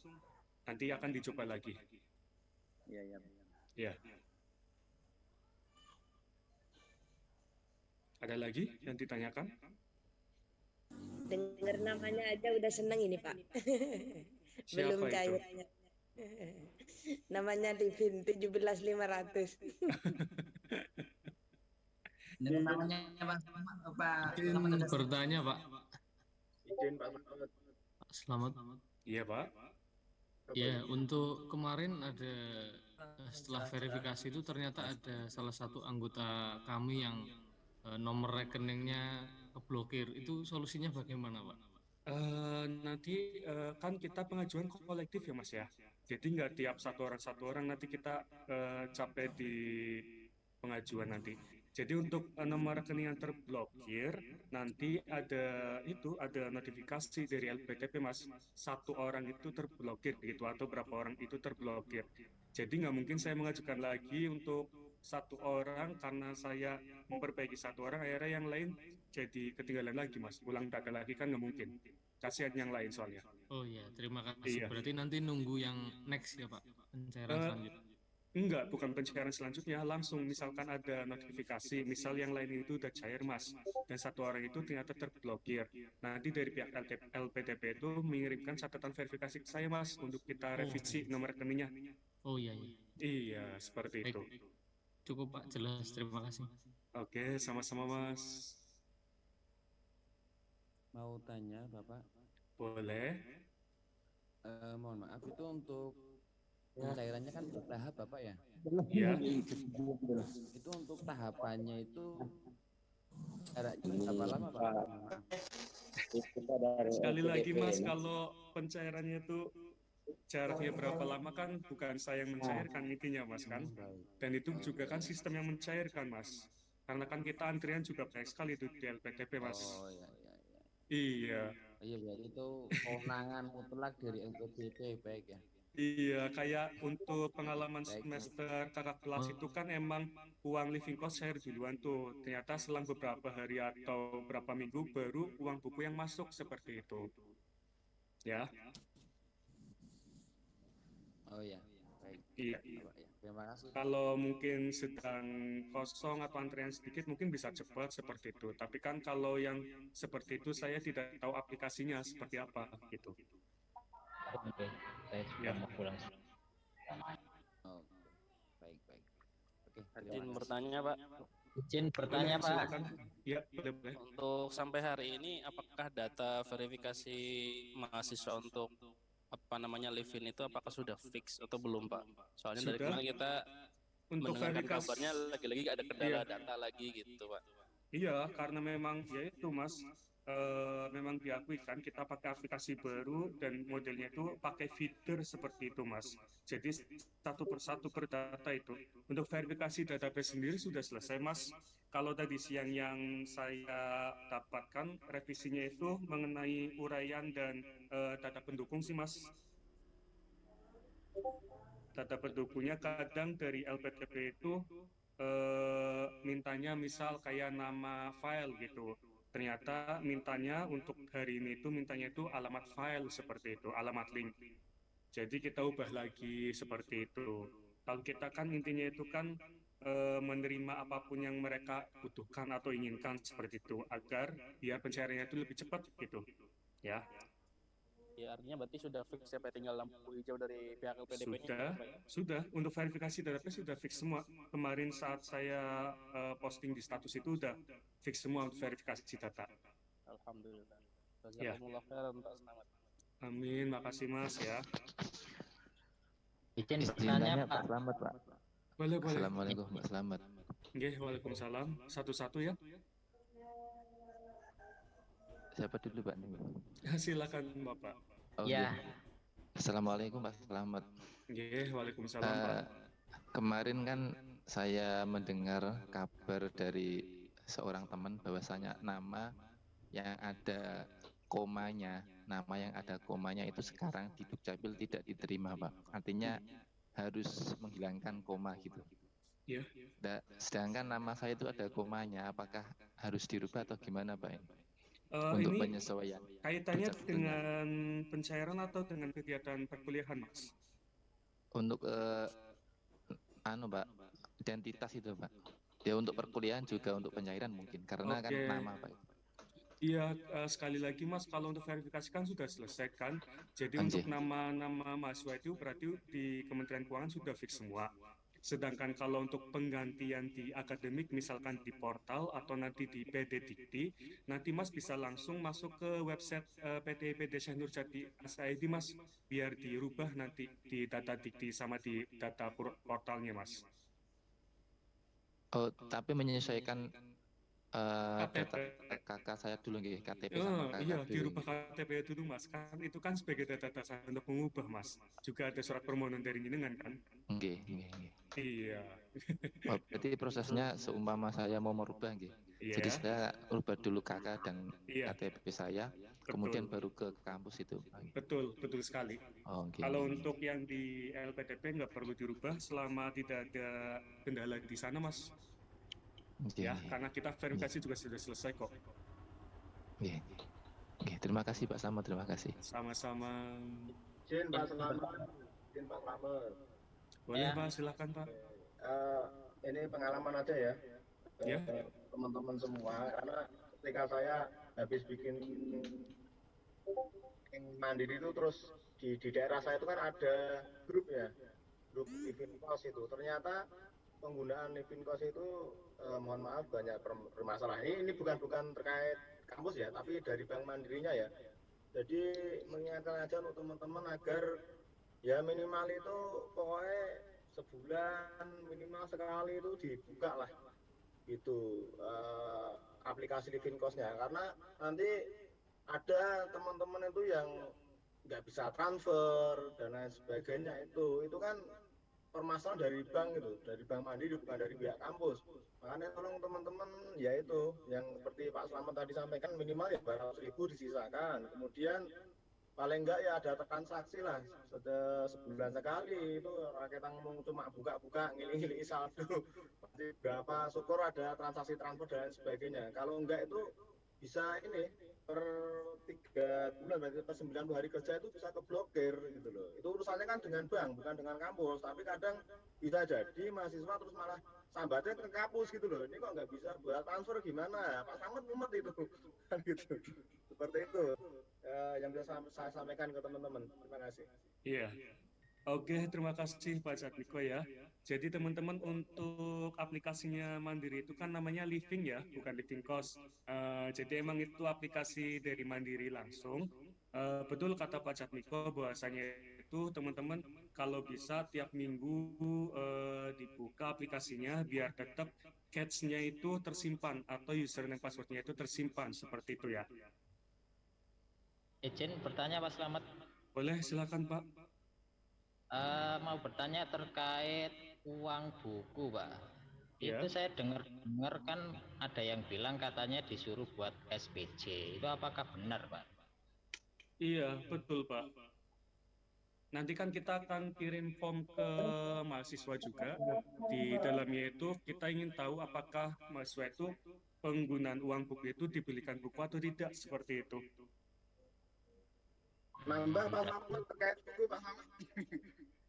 Nanti akan dicoba lagi. Iya. Ya. Ada lagi yang ditanyakan? Dengar namanya aja udah seneng ini Pak. Belum Siapa itu? cairnya. Namanya Livin 17.500. Dengan namanya Pak Izin bertanya Pak. Izin Pak Selamet. Selamat. Iya Pak. Ya, untuk kemarin ada setelah verifikasi itu ternyata ada salah satu anggota kami yang nomor rekeningnya keblokir. Itu solusinya bagaimana Pak? Nanti kan kita pengajuan kolektif ya Mas ya. Jadi nggak tiap satu orang nanti kita capek di pengajuan nanti. Jadi untuk nomor rekening yang terblokir nanti ada notifikasi dari LPDP Mas. Satu orang itu terblokir gitu atau berapa orang itu terblokir. Jadi nggak mungkin saya mengajukan lagi untuk satu orang karena saya memperbaiki satu orang akhirnya yang lain jadi ketinggalan lagi Mas. Ulang data lagi kan nggak mungkin. Kasihan yang lain soalnya. Oh iya, terima kasih. Iya. Berarti nanti nunggu yang next ya Pak, pencairan selanjutnya. Enggak, bukan pencairan selanjutnya, langsung misalkan ada notifikasi, misal yang lain itu udah cair Mas, dan satu orang itu ternyata terblokir. Nanti dari pihak LPDP itu mengirimkan catatan verifikasi ke saya Mas, untuk kita revisi nomor rekeningnya. Oh iya. Iya, seperti itu. Cukup Pak, jelas. Terima kasih. Oke, sama-sama Mas. Mau tanya Bapak? Boleh. Mohon maaf, itu untuk pencairannya kan bertahap Bapak ya? Iya. Itu untuk tahapannya itu jaraknya berapa lama Pak? Sekali lagi Mas, kalau pencairannya itu jaraknya berapa lama kan bukan saya yang mencairkan intinya Mas kan. Dan itu juga kan sistem yang mencairkan Mas. Karena kan kita antrian juga banyak sekali itu di LPDP Mas. Oh iya. Iya. Iya berarti itu kewenangan mutlak dari LPDP baik ya. Iya, kayak untuk pengalaman semester kakak kelas itu kan emang uang living cost share duluan tuh. Ternyata selang beberapa hari atau beberapa minggu baru uang buku yang masuk seperti itu. Ya. Oh iya, baik. Iya. Terima kasih. Kalau mungkin sedang kosong atau antrian sedikit mungkin bisa cepat seperti itu. Tapi kan kalau yang seperti itu saya tidak tahu aplikasinya seperti apa gitu. Oke, saya sudah mau pulang. Oh, baik. Oke, izin bertanya Pak. Izin bertanya Pak. Silakan. Ya, boleh. Untuk sampai hari ini apakah data verifikasi mahasiswa untuk apa namanya live-in itu apakah sudah fix atau belum Pak? Soalnya dari Sudah. kemarin kita Untuk mendengarkan verifikasi, kabarnya lagi-lagi ada kendala iya. data lagi gitu Pak. Iya, karena memang ya itu Mas, memang diakui kan kita pakai aplikasi baru dan modelnya itu pakai feeder seperti itu Mas. Jadi satu persatu per data itu. Untuk verifikasi database sendiri sudah selesai Mas. Kalau tadi siang yang saya dapatkan revisinya itu mengenai uraian dan data pendukung sih Mas. Data pendukungnya kadang dari LPTP itu mintanya misal kayak nama file gitu. Ternyata mintanya untuk hari ini itu mintanya itu alamat file seperti itu, alamat link. Jadi kita ubah lagi seperti itu. Kalau kita kan intinya itu kan menerima apapun yang mereka butuhkan atau inginkan seperti itu agar biar pencariannya itu lebih cepat gitu. Ya. Ya artinya berarti sudah fix ya Pak, tinggal lampu hijau dari pihak LPDP-nya. Sudah. Untuk verifikasi database sudah fix semua. Kemarin saat saya posting di status itu udah fix semua untuk verifikasi data. Alhamdulillah. Ya. Jazakumullah khairan Pak, selamat. Amin, makasih Mas ya. Izin bertanya Pak Selamat Pak. Boleh. Assalamualaikum Pak Selamat. Nggih, waalaikumsalam. Satu-satu ya. Siapa dulu Pak? Silakan Bapak. Oh, Ya. iya. Assalamualaikum Pak Selamat. Nggih, waalaikumsalam Pak. Kemarin kan saya mendengar kabar dari seorang teman bahwasanya nama yang ada komanya itu sekarang di Dukcapil tidak diterima Pak. Artinya harus menghilangkan koma gitu. Ya. Sedangkan nama saya itu ada komanya, apakah harus dirubah atau gimana Pak? Untuk Ini penyesuaian. kaitannya dengan pencairan atau dengan kegiatan perkuliahan, Mas? Untuk Pak, identitas itu Pak. Ya untuk perkuliahan juga untuk pencairan mungkin karena kan nama Pak. Iya, sekali lagi Mas, kalau untuk verifikasi kan sudah selesai kan. Jadi untuk nama-nama mahasiswa itu berarti di Kementerian Keuangan sudah fix semua. Sedangkan kalau untuk penggantian di akademik, misalkan di portal atau nanti di PD Dikti, nanti Mas bisa langsung masuk ke website PT Syekh Nurjati SID Mas, biar dirubah nanti di data Dikti sama di data portalnya Mas. Oh, tapi menyesuaikan data kakak saya dulu nggih, KTP sama kakak iya, dulu. dirubah KTP dulu Mas, kan itu kan sebagai data dasar untuk mengubah Mas. Juga ada surat permohonan dari jenengan kan? Nggih. Iya. Oh, berarti prosesnya seumpama saya mau merubah nggih. Iya. Jadi saya rubah dulu kakak dan Iya. KTP saya, kemudian baru ke kampus itu. Betul sekali. Oh, okay. Kalau untuk yang di LPTP nggak perlu dirubah selama tidak ada kendala di sana Mas. Ya, karena kita verifikasi juga sudah selesai kok. Oke, terima kasih Pak Sama, terima kasih. Sama-sama. Izin Pak Selamat. Izin Pak Selamat. Boleh Pak, silakan Pak. Ini pengalaman aja ya. Ya. Teman-teman semua, karena ketika saya habis bikin mandiri itu terus di daerah saya itu kan ada grup ya, grup Livinkos itu. Ternyata penggunaan Livinkos itu mohon maaf banyak bermasalah. Ini bukan terkait kampus ya, tapi dari Bank Mandirinya ya. Jadi mengingatkan aja untuk teman-teman agar ya minimal itu pokoknya sebulan minimal sekali itu dibuka lah itu aplikasi Livinkosnya, karena nanti ada teman-teman itu yang nggak bisa transfer dan lain sebagainya. Itu kan permasalahan dari bank itu, dari Bank Mandiri, bukan dari pihak kampus. Makanya tolong teman-teman ya itu yang seperti Pak Slamet tadi sampaikan, minimal ya 200.000 disisakan. Kemudian paling enggak ya ada transaksi lah sebulan sekali, itu kita ngomong cuma buka-buka ngiling-ngiling saldo pasti berapa, syukur ada transaksi transfer dan sebagainya. Kalau enggak itu bisa ini per 3 bulan, berarti per 90 hari kerja itu bisa keblokir gitu loh. Itu urusannya kan dengan bank, bukan dengan kampus. Tapi kadang bisa jadi mahasiswa terus malah sambatnya ke kampus gitu loh. Ini kok nggak bisa buat transfer gimana? Pak Slamet mumet itu kan gitu. Seperti itu yang bisa saya sampaikan ke teman-teman. Terima kasih. Iya. Oke, terima kasih Pak Jatmiko ya. Jadi teman-teman untuk aplikasinya Mandiri itu kan namanya Living ya, bukan Livinkos. Jadi emang itu aplikasi dari Mandiri langsung. Betul kata Pak Jatmiko bahwasanya itu teman-teman kalau bisa tiap minggu dibuka aplikasinya biar tetap catch-nya itu tersimpan atau username password-nya itu tersimpan seperti itu ya. Izin bertanya Pak Slamet. Boleh silakan Pak. Mau bertanya terkait uang buku Pak. Ya. Itu saya dengar kan ada yang bilang katanya disuruh buat SPJ. Itu apakah benar Pak? Iya, betul Pak. Nanti kan kita akan kirim form ke mahasiswa juga. Di dalamnya itu kita ingin tahu apakah mahasiswa itu penggunaan uang buku itu dibelikan buku atau tidak, seperti itu. Nambah Pak Slamet terkait buku Pak Slamet.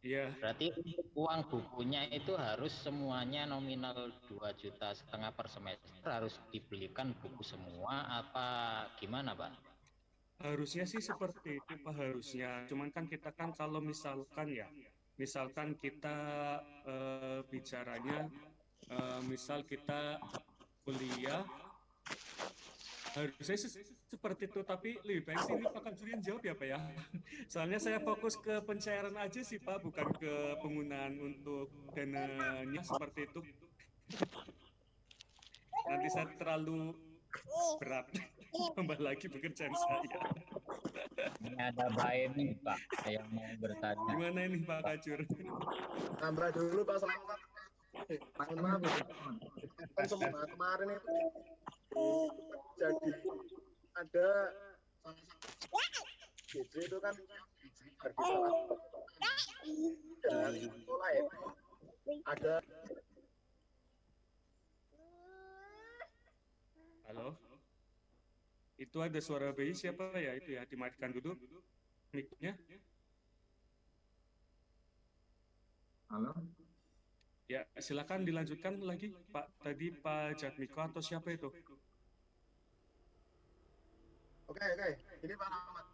Iya. Berarti uang bukunya itu harus semuanya nominal 2,5 juta per semester, harus dibelikan buku semua apa gimana Pak? Harusnya sih seperti itu Pak, harusnya. Cuman kan kita kan kalau misalkan kita bicaranya misal kita kuliah harusnya seperti itu, tapi lebih baik sih ini Pak Kamsurian jawab ya Pak ya. Soalnya saya fokus ke pencairan aja sih Pak, bukan ke penggunaan untuk dananya seperti itu. Nanti saya terlalu berat tambah lagi pekerjaan saya. Ini ada Mbak Emi Pak yang mau bertanya. Gimana ini Pak Kacur? Tambah dulu Pak Slamet. Mohon maaf kan semua kemarin itu jadi ada salah satu GC itu kan dari sekolah itu ada. Halo? Itu ada suara bayi siapa ya itu ya, dimatikan dulu mic-nya. Halo? Ya, silakan dilanjutkan lagi Pak. Tadi Pak Jatmiko atau siapa itu? Oke. Ini Pak Ahmad.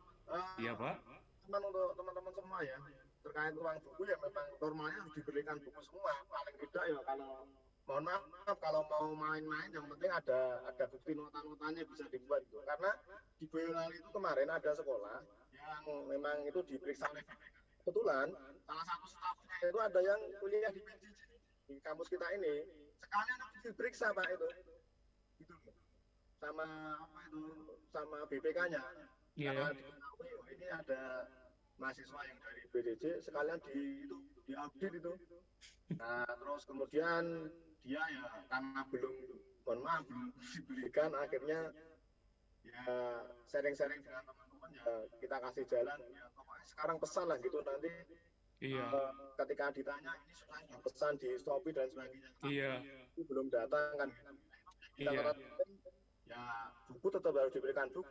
Iya Pak. Untuk teman-teman semua ya, terkait uang buku ya memang normalnya harus diberikan buku semua. Paling tidak ya kalau mohon maaf kalau mau main-main yang penting ada bukti nota-notanya bisa dibuat itu. Karena di Boyolali itu kemarin ada sekolah yang memang itu diperiksa oleh BPK. Kebetulan salah satu stafnya itu ada yang kuliah di PJJ di kampus kita ini, sekalian diperiksa Pak itu. Gitu. Sama BPK-nya. Karena diketahui ini ada mahasiswa yang dari PJJ sekalian diaudit itu. Nah, terus kemudian dia ya karena belum dibelikan, akhirnya ya sharing-sharing dengan teman-teman ya kita kasih jalan ya pokoknya sekarang pesan lah gitu nanti. Iya. Ketika ditanya ini sudah pesan di Shopee dan sebagainya. Iya. Itu belum datang kan. Kita ya buku tetap harus diberikan buku.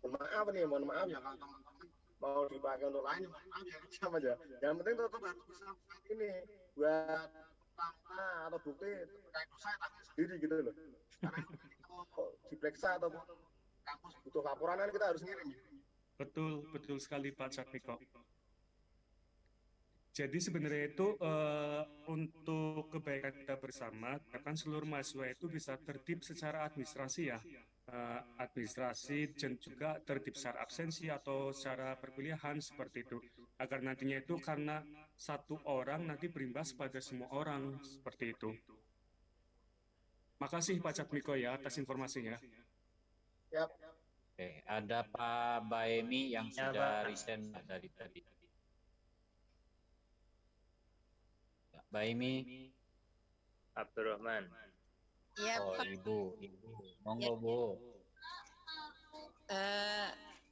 Kalaupun mohon maaf ya kalau teman-teman mau dipakai untuk lain, mohon maaf ya sama aja. Yang penting tetap harus bisa ini buat atau bukti terkait saya tanggung sendiri gitu loh. Karena kalau diperiksa ataupun kampus butuh laporan kan kita harus ngirim. Betul sekali Pak Jatmiko. Jadi sebenarnya itu untuk kebaikan kita bersama, kan seluruh mahasiswa itu bisa tertib secara administrasi ya, administrasi dan juga tertib secara absensi atau secara perkuliahan seperti itu. Agar nantinya itu karena satu orang nanti berimbas pada semua orang seperti itu. Makasih Pak Jatmiko ya atas informasinya. Yap. Oke, ada Pak Baemi yang sudah resign dari tadi. Baimi Abdurrahman. Iya, oh, Pak. Ibu. Monggo, Ya. Bu.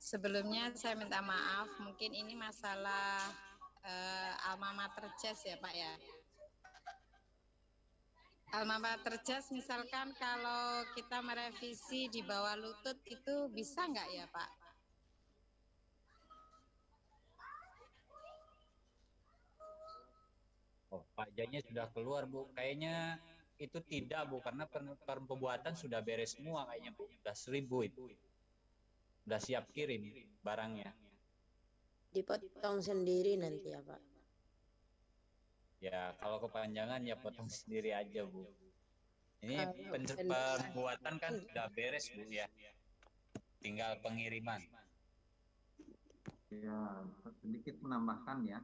Sebelumnya saya minta maaf, mungkin ini masalah alma mater Jazz ya Pak ya. Alma mater Jazz misalkan kalau kita merevisi di bawah lutut itu bisa nggak ya Pak? Oh, pajaknya sudah keluar, Bu. Kayaknya itu tidak, Bu, karena pembuatan sudah beres semua kayaknya, Bu. Sudah 1000 itu. Sudah siap kirim barangnya. Dipotong sendiri nanti ya Pak. Ya, kalau kepanjangan ya potong sendiri aja, Bu. Ini Kalau pembuatan kan sudah beres, Bu, ya. Tinggal pengiriman. Ya, sedikit menambahkan ya.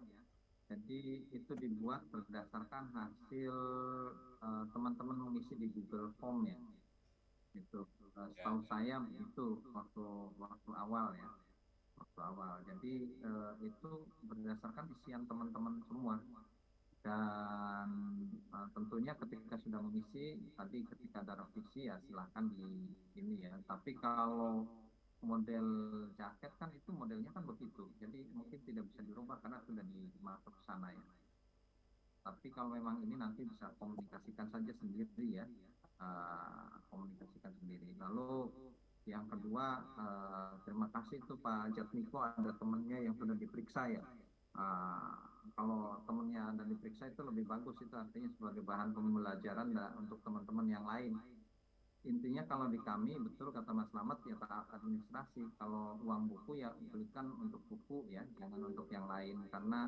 Jadi itu dibuat berdasarkan hasil teman-teman mengisi di Google Form ya. Itu setahu saya itu waktu awal ya. Waktu awal. Jadi itu berdasarkan isian teman-teman semua. Dan tentunya ketika sudah mengisi, tadi ketika ada revisi ya silahkan di ini ya. Tapi kalau model jaket kan itu modelnya kan begitu, jadi mungkin tidak bisa dirubah karena sudah dimasuk ke sana ya. Tapi kalau memang ini nanti bisa komunikasikan saja sendiri ya, komunikasikan sendiri. Lalu yang kedua, terima kasih tuh Pak Jatmiko, ada temennya yang sudah diperiksa ya. Kalau temennya ada diperiksa itu lebih bagus, itu artinya sebagai bahan pembelajaran untuk teman-teman yang lain. Intinya kalau di kami, betul kata Mas Slamet ya taat administrasi. Kalau uang buku ya belikan untuk buku ya, jangan untuk yang lain. Karena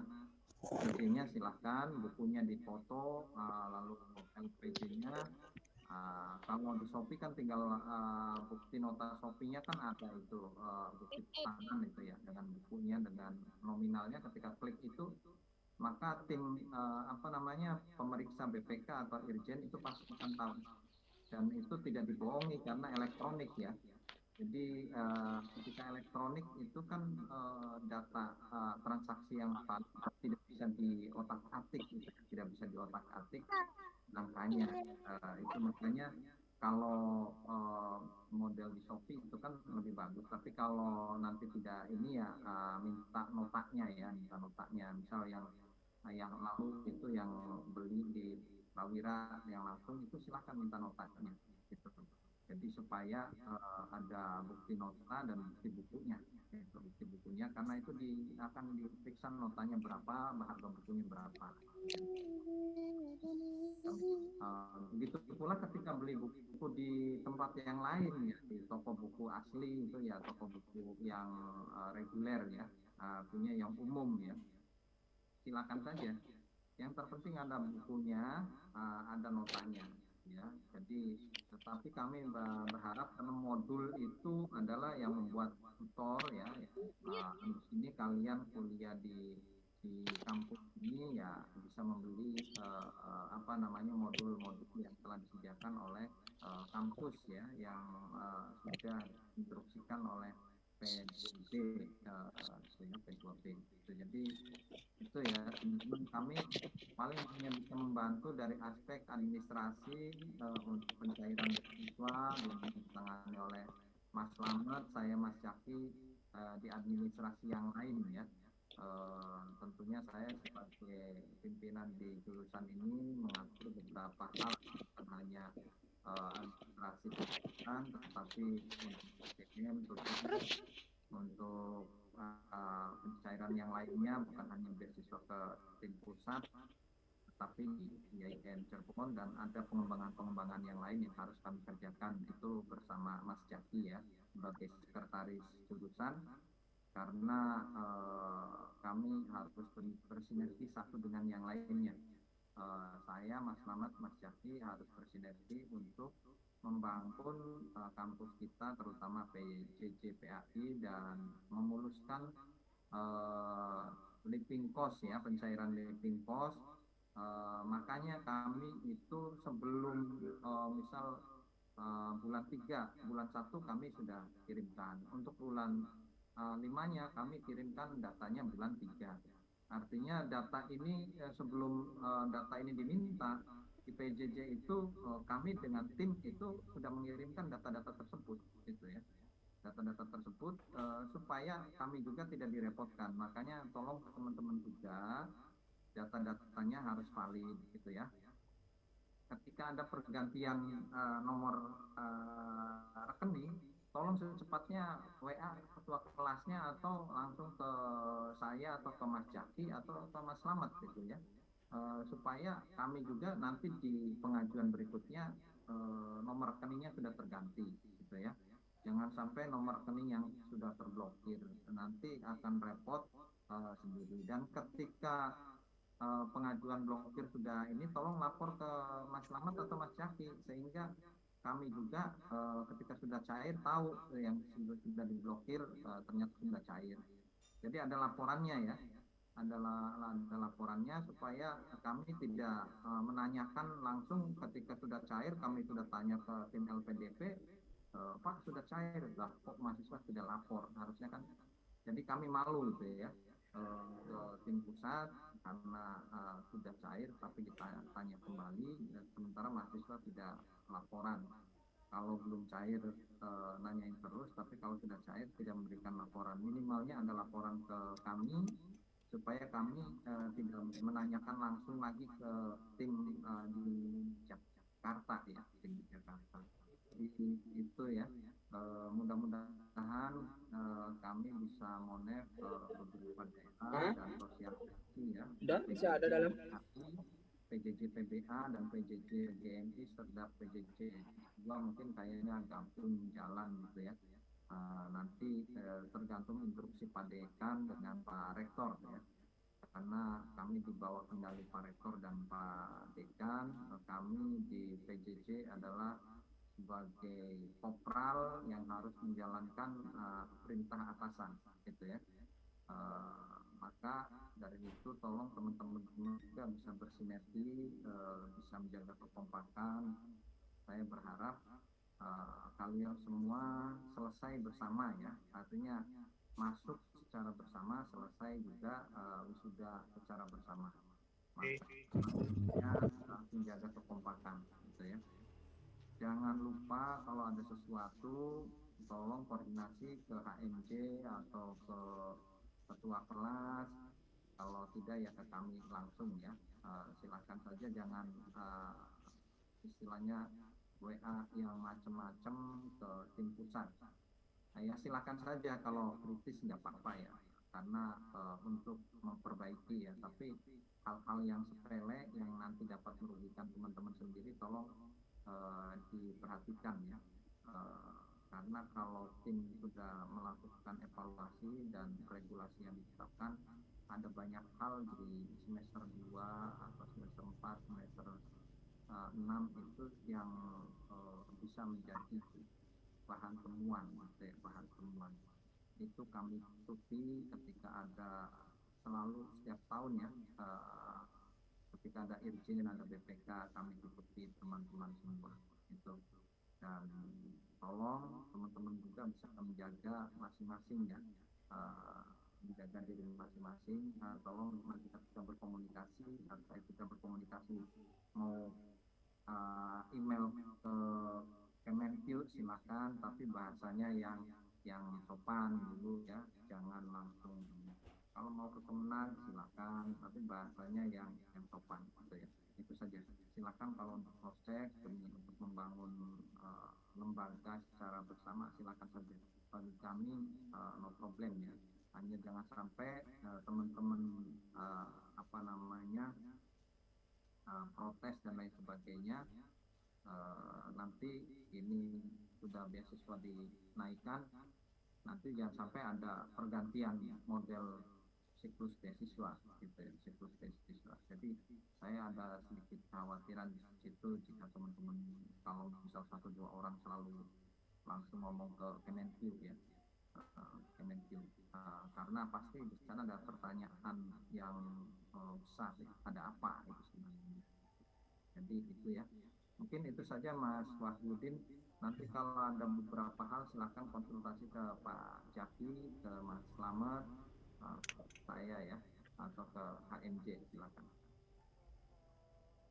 LPG-nya silahkan, bukunya difoto, lalu LPG-nya. Kalau di Shopee kan tinggal bukti nota Shopee-nya kan ada itu, bukti pesanan itu ya, dengan bukunya, dengan nominalnya. Ketika klik itu, maka tim pemeriksa BPK atau Irjen itu pasti akan tahu. Dan itu tidak dibohongi karena elektronik ya. Jadi ketika elektronik itu kan data transaksi yang tidak bisa diotak-atik, tidak bisa diotak-atik angkanya. Itu makanya kalau model di Shopee itu kan lebih bagus. Tapi kalau nanti tidak ini ya minta notanya ya, minta notanya. Misal yang lalu itu yang beli di Prawira yang langsung itu silahkan minta notanya gitu. Jadi supaya ada bukti nota dan bukti bukunya, gitu, bukti bukunya karena itu akan diperiksa notanya berapa, harga bukunya berapa. Begitu pula ketika beli buku di tempat yang lain ya, di toko buku asli itu ya, toko buku yang reguler ya, punya yang umum ya, silakan saja. Yang terpenting ada bukunya, ada notanya, ya. Jadi, tetapi kami berharap karena modul itu adalah yang membuat tutor, ya. Di sini kalian kuliah di kampus ini, ya bisa membeli modul-modul yang telah disediakan oleh kampus, ya, yang sudah diinstruksikan oleh PDB, P2P. Jadi itu ya, kami paling hanya bisa membantu dari aspek administrasi untuk pencairan siswa yang ditangani oleh Mas Slamet, saya Mas Jaki di administrasi yang lain ya. Tentunya saya sebagai pimpinan di jurusan ini mengatur beberapa hal, bukan hanya administrasi pendidikan, tetapi untuk SDM, untuk pencairan yang lainnya, bukan hanya beasiswa ke tim pusat, tetapi di IAIN Cirebon, dan ada pengembangan-pengembangan yang lain yang harus kami kerjakan itu bersama Mas Jaki ya, sebagai sekretaris jurusan, karena kami harus bersinergi satu dengan yang lainnya. Saya, Mas Slamet, Mas Jaki harus bersinergi untuk membangun kampus kita, terutama PJJ PAI, dan memuluskan living cost ya, pencairan living cost. Makanya kami itu sebelum misal bulan 3, bulan 1 kami sudah kirimkan. Untuk bulan 5-nya kami kirimkan datanya bulan 3. Artinya data ini sebelum data ini diminta di PJJ itu, kami dengan tim itu sudah mengirimkan data-data tersebut, gitu ya, data-data tersebut supaya kami juga tidak direpotkan. Makanya tolong teman-teman juga data-datanya harus valid, gitu ya. Ketika ada pergantian nomor rekening, tolong secepatnya WA ketua kelasnya atau langsung ke saya atau ke Mas Jaki atau ke Mas Slamet, gitu ya. Supaya kami juga nanti di pengajuan berikutnya nomor rekeningnya sudah terganti, gitu ya. Jangan sampai nomor rekening yang sudah terblokir, nanti akan repot sendiri. Dan ketika pengajuan blokir sudah ini, tolong lapor ke Mas Slamet atau Mas Jaki, sehingga kami juga ketika sudah cair tahu yang sudah diblokir ternyata sudah cair. Jadi ada laporannya ya, ada laporannya supaya kami tidak menanyakan langsung ketika sudah cair. Kami sudah tanya ke tim LPDP, Pak sudah cair, lah kok mahasiswa tidak lapor, harusnya kan. Jadi kami malu gitu ya, ke tim pusat karena sudah cair tapi ditanya kembali, sementara mahasiswa tidak laporan. Kalau belum cair nanyain terus, tapi kalau sudah cair tidak memberikan laporan. Minimalnya ada laporan ke kami supaya kami tidak menanyakan langsung lagi ke tim di Jakarta ya, tim di Jakarta. Itu ya, mudah-mudahan kami bisa monet ke beberapa daerah dan sosialisasi ya. Dan bisa ada dalam PJJ PBA dan PJJ GMI serta PJJ juga mungkin kayaknya gabung jalan gitu ya. Nanti tergantung instruksi Pak Dekan dengan Pak Rektor ya, karena kami di bawah kendali Pak Rektor dan Pak Dekan. Kami di PJJ adalah sebagai kopral yang harus menjalankan perintah atasan gitu ya. Maka dari itu tolong teman-teman juga bisa bersinergi, bisa menjaga kekompakan. Saya berharap kalian semua selesai bersama ya, artinya masuk secara bersama, selesai juga wisuda secara bersama. Makanya menjaga kekompakan gitu ya. Jangan lupa kalau ada sesuatu tolong koordinasi ke HMJ atau ke ketua kelas, kalau tidak ya ke kami langsung ya. Silakan saja, jangan istilahnya WA yang macam-macam ke tim pusat. Ya silakan saja, kalau kritis nggak apa-apa ya, karena untuk memperbaiki ya. Tapi hal-hal yang sepele yang nanti dapat merugikan teman-teman sendiri tolong diperhatikan ya. Karena kalau tim sudah melakukan evaluasi dan regulasi yang ditetapkan, ada banyak hal di semester 2 atau semester 4, semester 6 itu yang bisa menjadi bahan temuan, bahan temuan. Itu kami tutupi ketika ada, selalu setiap tahun ya, ketika ada Irjen, ada BPK, kami tutupi teman-teman semua itu. Dan tolong teman-teman juga bisa menjaga masing-masing ya, menjaga diri masing-masing. Tolong nanti kita berkomunikasi, atau kita berkomunikasi mau email ke Kemenkyu silakan, tapi bahasanya yang sopan dulu ya, jangan langsung. Kalau mau ke Kemenang silakan, tapi bahasanya yang sopan gitu ya. Itu saja. Silakan kalau untuk proses untuk membangun lembaga secara bersama, silakan saja. Bagi kami no problem ya. Hanya jangan sampai teman-teman protes dan lain sebagainya. Nanti ini sudah beasiswa dinaikkan, nanti jangan sampai ada pergantian model siklus beasiswa gitu ya, siklus beasiswa. Jadi saya ada sedikit kekhawatiran di situ, jika teman-teman kalau misal 1-2 orang selalu langsung ngomong ke Kemenkyu ya, Kemenkyu, karena pasti di sana ada pertanyaan yang besar ya, ada apa itu sebenarnya. Jadi itu ya, mungkin itu saja Mas Wahyudin. Nanti kalau ada beberapa hal silakan konsultasi ke Pak Jaki, ke Mas Slamet, saya ya, atau ke HMJ silakan.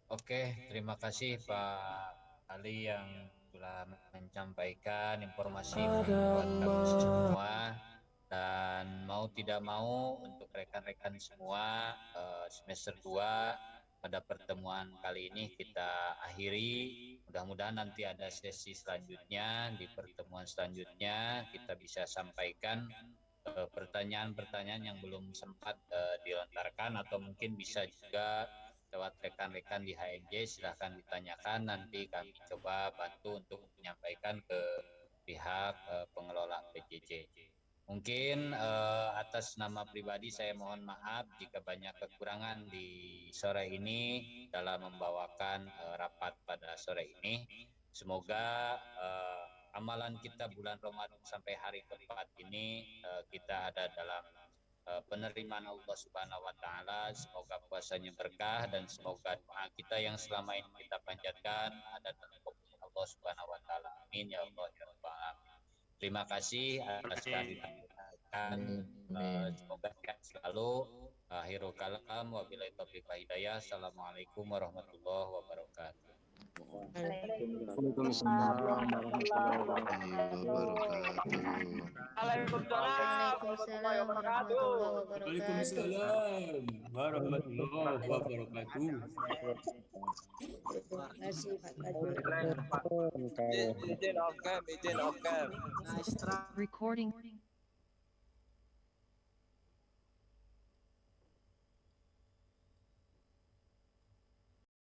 Oke, terima kasih Pak Ali yang telah menyampaikan informasi buat kami semua. Dan mau tidak mau untuk rekan-rekan semua, semester 2 pada pertemuan kali ini kita akhiri. Mudah-mudahan nanti ada sesi selanjutnya, di pertemuan selanjutnya kita bisa sampaikan pertanyaan-pertanyaan yang belum sempat dilontarkan, atau mungkin bisa juga lewat rekan-rekan di HMJ, silahkan ditanyakan, nanti kami coba bantu untuk menyampaikan ke pihak pengelola PJJ. Mungkin atas nama pribadi saya mohon maaf jika banyak kekurangan di sore ini dalam membawakan rapat pada sore ini. Semoga amalan kita bulan Ramadan sampai hari keempat ini kita ada dalam penerimaan Allah Subhanahu wa taala. Semoga puasanya berkah dan semoga doa kita yang selama ini kita panjatkan ada dalam kabul Allah Subhanahu wa taala. Amin ya Allah ya rabbal alamin. Terima kasih atas kehadiran. Semoga sehat selalu. Akhirul kalam wabillahi taufiq wal hidayah. Assalamualaikum warahmatullahi wabarakatuh. Waalaikumsalam warahmatullahi wabarakatuh. Waalaikumsalam warahmatullahi wabarakatuh. Terima kasih Pak Tajur. Izin off cam. Recording.